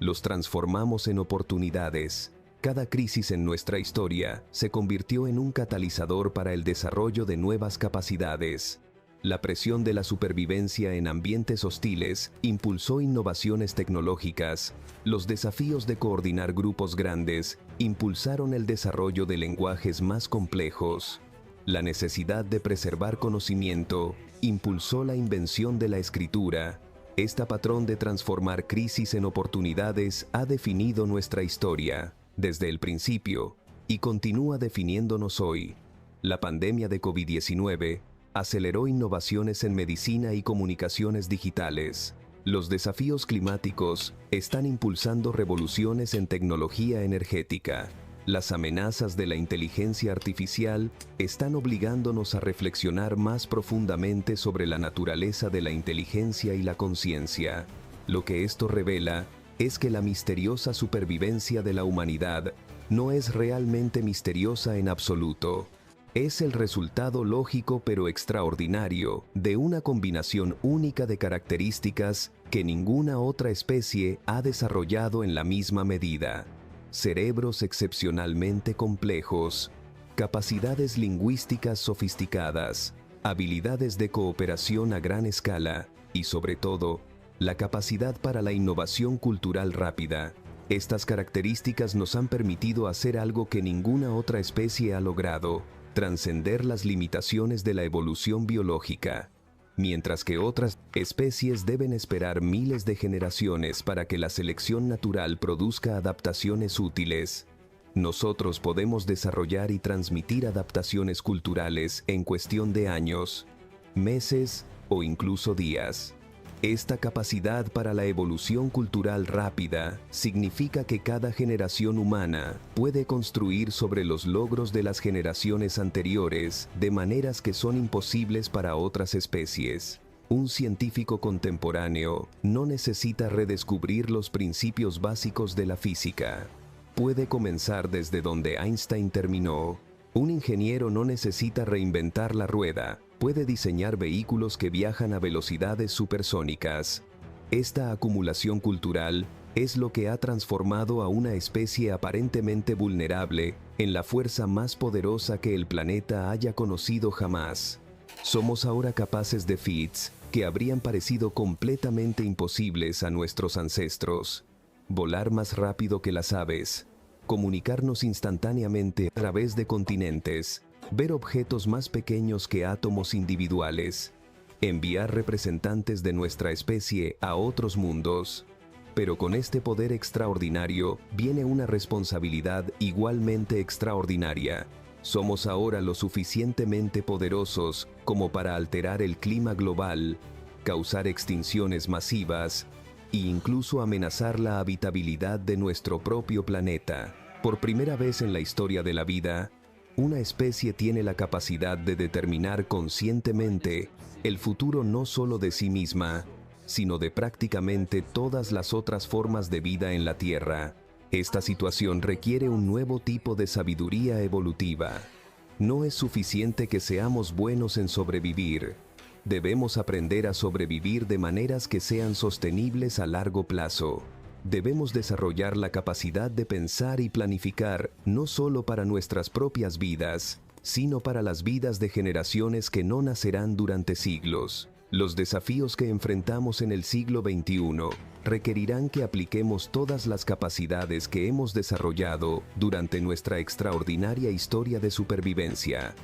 los transformamos en oportunidades. Cada crisis en nuestra historia se convirtió en un catalizador para el desarrollo de nuevas capacidades. La presión de la supervivencia en ambientes hostiles impulsó innovaciones tecnológicas. Los desafíos de coordinar grupos grandes impulsaron el desarrollo de lenguajes más complejos. La necesidad de preservar conocimiento impulsó la invención de la escritura. Este patrón de transformar crisis en oportunidades ha definido nuestra historia desde el principio y continúa definiéndonos hoy. La pandemia de COVID-19 aceleró innovaciones en medicina y comunicaciones digitales. Los desafíos climáticos están impulsando revoluciones en tecnología energética. Las amenazas de la inteligencia artificial están obligándonos a reflexionar más profundamente sobre la naturaleza de la inteligencia y la conciencia. Lo que esto revela es que la misteriosa supervivencia de la humanidad no es realmente misteriosa en absoluto. Es el resultado lógico pero extraordinario de una combinación única de características que ninguna otra especie ha desarrollado en la misma medida. Cerebros excepcionalmente complejos, capacidades lingüísticas sofisticadas, habilidades de cooperación a gran escala y, sobre todo, la capacidad para la innovación cultural rápida. Estas características nos han permitido hacer algo que ninguna otra especie ha logrado: trascender las limitaciones de la evolución biológica. Mientras que otras especies deben esperar miles de generaciones para que la selección natural produzca adaptaciones útiles, nosotros podemos desarrollar y transmitir adaptaciones culturales en cuestión de años, meses o incluso días. Esta capacidad para la evolución cultural rápida significa que cada generación humana puede construir sobre los logros de las generaciones anteriores de maneras que son imposibles para otras especies. Un científico contemporáneo no necesita redescubrir los principios básicos de la física. Puede comenzar desde donde Einstein terminó. Un ingeniero no necesita reinventar la rueda. Puede diseñar vehículos que viajan a velocidades supersónicas. Esta acumulación cultural es lo que ha transformado a una especie aparentemente vulnerable en la fuerza más poderosa que el planeta haya conocido jamás. Somos ahora capaces de feats que habrían parecido completamente imposibles a nuestros ancestros. Volar más rápido que las aves, comunicarnos instantáneamente a través de continentes, ver objetos más pequeños que átomos individuales, enviar representantes de nuestra especie a otros mundos. Pero con este poder extraordinario viene una responsabilidad igualmente extraordinaria. Somos ahora lo suficientemente poderosos como para alterar el clima global, causar extinciones masivas e incluso amenazar la habitabilidad de nuestro propio planeta. Por primera vez en la historia de la vida, una especie tiene la capacidad de determinar conscientemente el futuro no solo de sí misma, sino de prácticamente todas las otras formas de vida en la Tierra. Esta situación requiere un nuevo tipo de sabiduría evolutiva. No es suficiente que seamos buenos en sobrevivir. Debemos aprender a sobrevivir de maneras que sean sostenibles a largo plazo. Debemos desarrollar la capacidad de pensar y planificar no solo para nuestras propias vidas, sino para las vidas de generaciones que no nacerán durante siglos. Los desafíos que enfrentamos en el siglo XXI requerirán que apliquemos todas las capacidades que hemos desarrollado durante nuestra extraordinaria historia de supervivencia.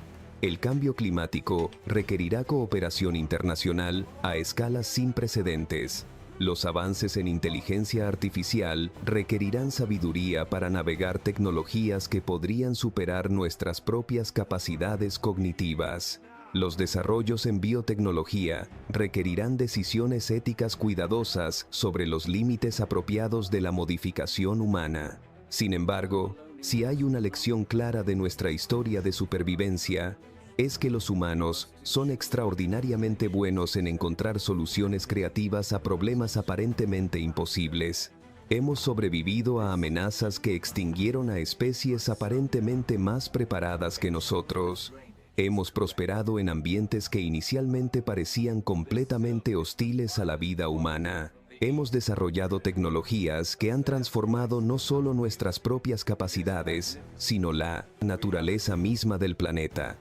El cambio climático requerirá cooperación internacional a escalas sin precedentes. Los avances en inteligencia artificial requerirán sabiduría para navegar tecnologías que podrían superar nuestras propias capacidades cognitivas. Los desarrollos en biotecnología requerirán decisiones éticas cuidadosas sobre los límites apropiados de la modificación humana. Sin embargo, si hay una lección clara de nuestra historia de supervivencia, es que los humanos son extraordinariamente buenos en encontrar soluciones creativas a problemas aparentemente imposibles. Hemos sobrevivido a amenazas que extinguieron a especies aparentemente más preparadas que nosotros. Hemos prosperado en ambientes que inicialmente parecían completamente hostiles a la vida humana. Hemos desarrollado tecnologías que han transformado no solo nuestras propias capacidades, sino la naturaleza misma del planeta.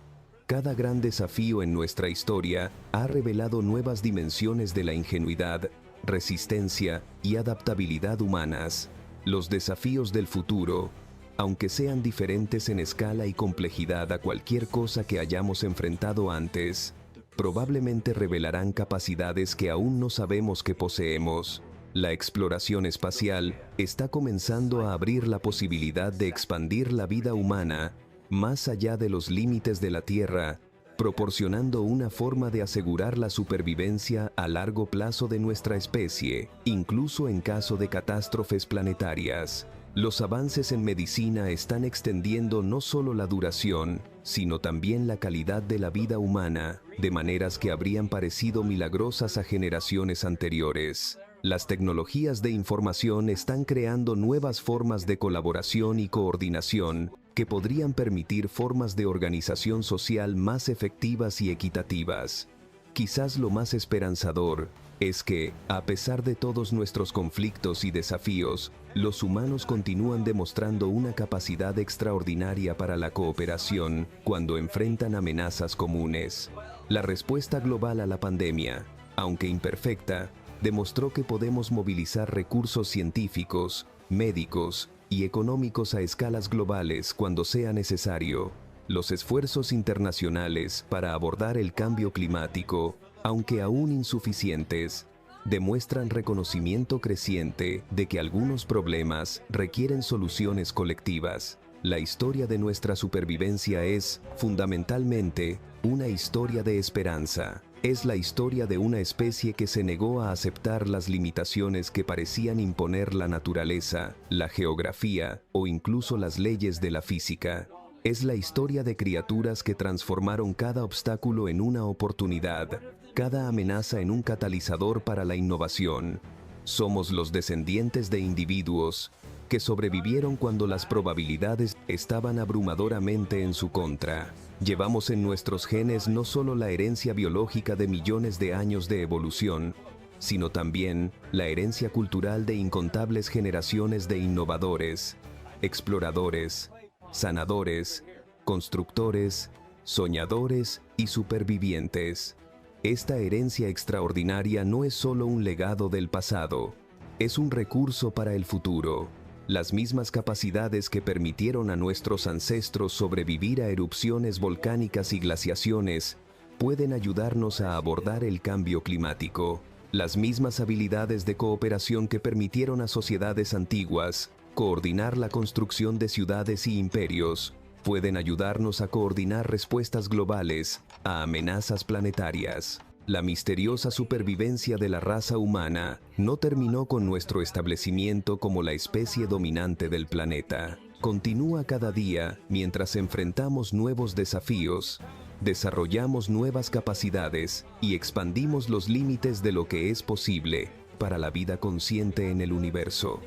Cada gran desafío en nuestra historia ha revelado nuevas dimensiones de la ingenuidad, resistencia y adaptabilidad humanas. Los desafíos del futuro, aunque sean diferentes en escala y complejidad a cualquier cosa que hayamos enfrentado antes, probablemente revelarán capacidades que aún no sabemos que poseemos. La exploración espacial está comenzando a abrir la posibilidad de expandir la vida humana más allá de los límites de la Tierra, proporcionando una forma de asegurar la supervivencia a largo plazo de nuestra especie, incluso en caso de catástrofes planetarias. Los avances en medicina están extendiendo no solo la duración, sino también la calidad de la vida humana, de maneras que habrían parecido milagrosas a generaciones anteriores. Las tecnologías de información están creando nuevas formas de colaboración y coordinación que podrían permitir formas de organización social más efectivas y equitativas. Quizás lo más esperanzador es que, a pesar de todos nuestros conflictos y desafíos, los humanos continúan demostrando una capacidad extraordinaria para la cooperación cuando enfrentan amenazas comunes. La respuesta global a la pandemia, aunque imperfecta, demostró que podemos movilizar recursos científicos, médicos y económicos a escalas globales cuando sea necesario. Los esfuerzos internacionales para abordar el cambio climático, aunque aún insuficientes, demuestran reconocimiento creciente de que algunos problemas requieren soluciones colectivas. La historia de nuestra supervivencia es, fundamentalmente, una historia de esperanza. Es la historia de una especie que se negó a aceptar las limitaciones que parecían imponer la naturaleza, la geografía o incluso las leyes de la física. Es la historia de criaturas que transformaron cada obstáculo en una oportunidad, cada amenaza en un catalizador para la innovación. Somos los descendientes de individuos que sobrevivieron cuando las probabilidades estaban abrumadoramente en su contra. Llevamos en nuestros genes no solo la herencia biológica de millones de años de evolución, sino también la herencia cultural de incontables generaciones de innovadores, exploradores, sanadores, constructores, soñadores y supervivientes. Esta herencia extraordinaria no es solo un legado del pasado, es un recurso para el futuro. Las mismas capacidades que permitieron a nuestros ancestros sobrevivir a erupciones volcánicas y glaciaciones pueden ayudarnos a abordar el cambio climático. Las mismas habilidades de cooperación que permitieron a sociedades antiguas coordinar la construcción de ciudades y imperios pueden ayudarnos a coordinar respuestas globales a amenazas planetarias. La misteriosa supervivencia de la raza humana no terminó con nuestro establecimiento como la especie dominante del planeta. Continúa cada día mientras enfrentamos nuevos desafíos, desarrollamos nuevas capacidades y expandimos los límites de lo que es posible para la vida consciente en el universo.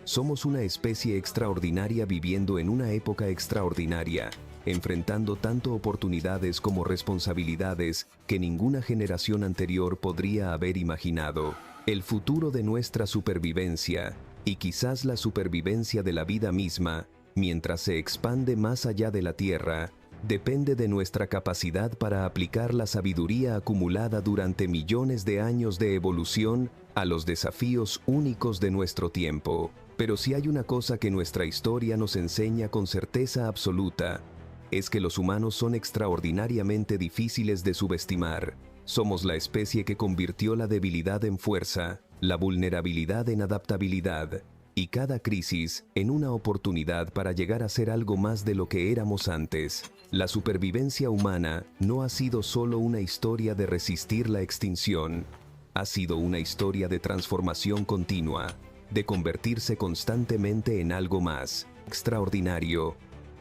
Somos una especie extraordinaria viviendo en una época extraordinaria, enfrentando tanto oportunidades como responsabilidades que ninguna generación anterior podría haber imaginado. El futuro de nuestra supervivencia, y quizás la supervivencia de la vida misma, mientras se expande más allá de la Tierra, depende de nuestra capacidad para aplicar la sabiduría acumulada durante millones de años de evolución a los desafíos únicos de nuestro tiempo. Pero si hay una cosa que nuestra historia nos enseña con certeza absoluta, es que los humanos son extraordinariamente difíciles de subestimar. Somos la especie que convirtió la debilidad en fuerza, la vulnerabilidad en adaptabilidad, y cada crisis en una oportunidad para llegar a ser algo más de lo que éramos antes. La supervivencia humana no ha sido solo una historia de resistir la extinción, ha sido una historia de transformación continua, de convertirse constantemente en algo más extraordinario.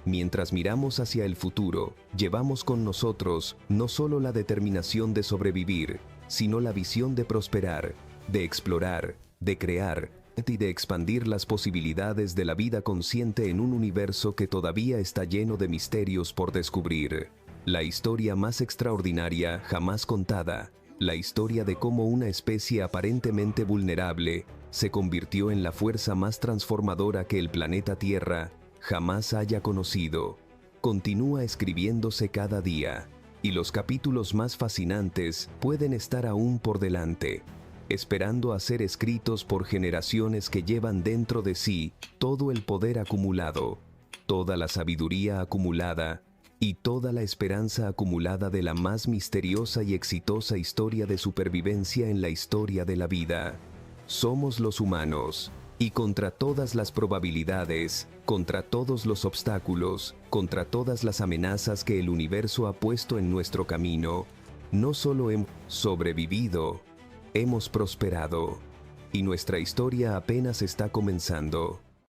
Mientras miramos hacia el futuro, llevamos con nosotros no solo la determinación de sobrevivir, sino la visión de prosperar, de explorar, de crear y de expandir las posibilidades de la vida consciente en un universo que todavía está lleno de misterios por descubrir. La historia más extraordinaria jamás contada, la historia de cómo una especie aparentemente vulnerable se convirtió en la fuerza más transformadora que el planeta Tierra jamás haya conocido, continúa escribiéndose cada día, y los capítulos más fascinantes pueden estar aún por delante, esperando a ser escritos por generaciones que llevan dentro de sí todo el poder acumulado, toda la sabiduría acumulada y toda la esperanza acumulada de la más misteriosa y exitosa historia de supervivencia en la historia de la vida. Somos los humanos, y contra todas las probabilidades, contra todos los obstáculos, contra todas las amenazas que el universo ha puesto en nuestro camino, no solo hemos sobrevivido, hemos prosperado, y nuestra historia apenas está comenzando.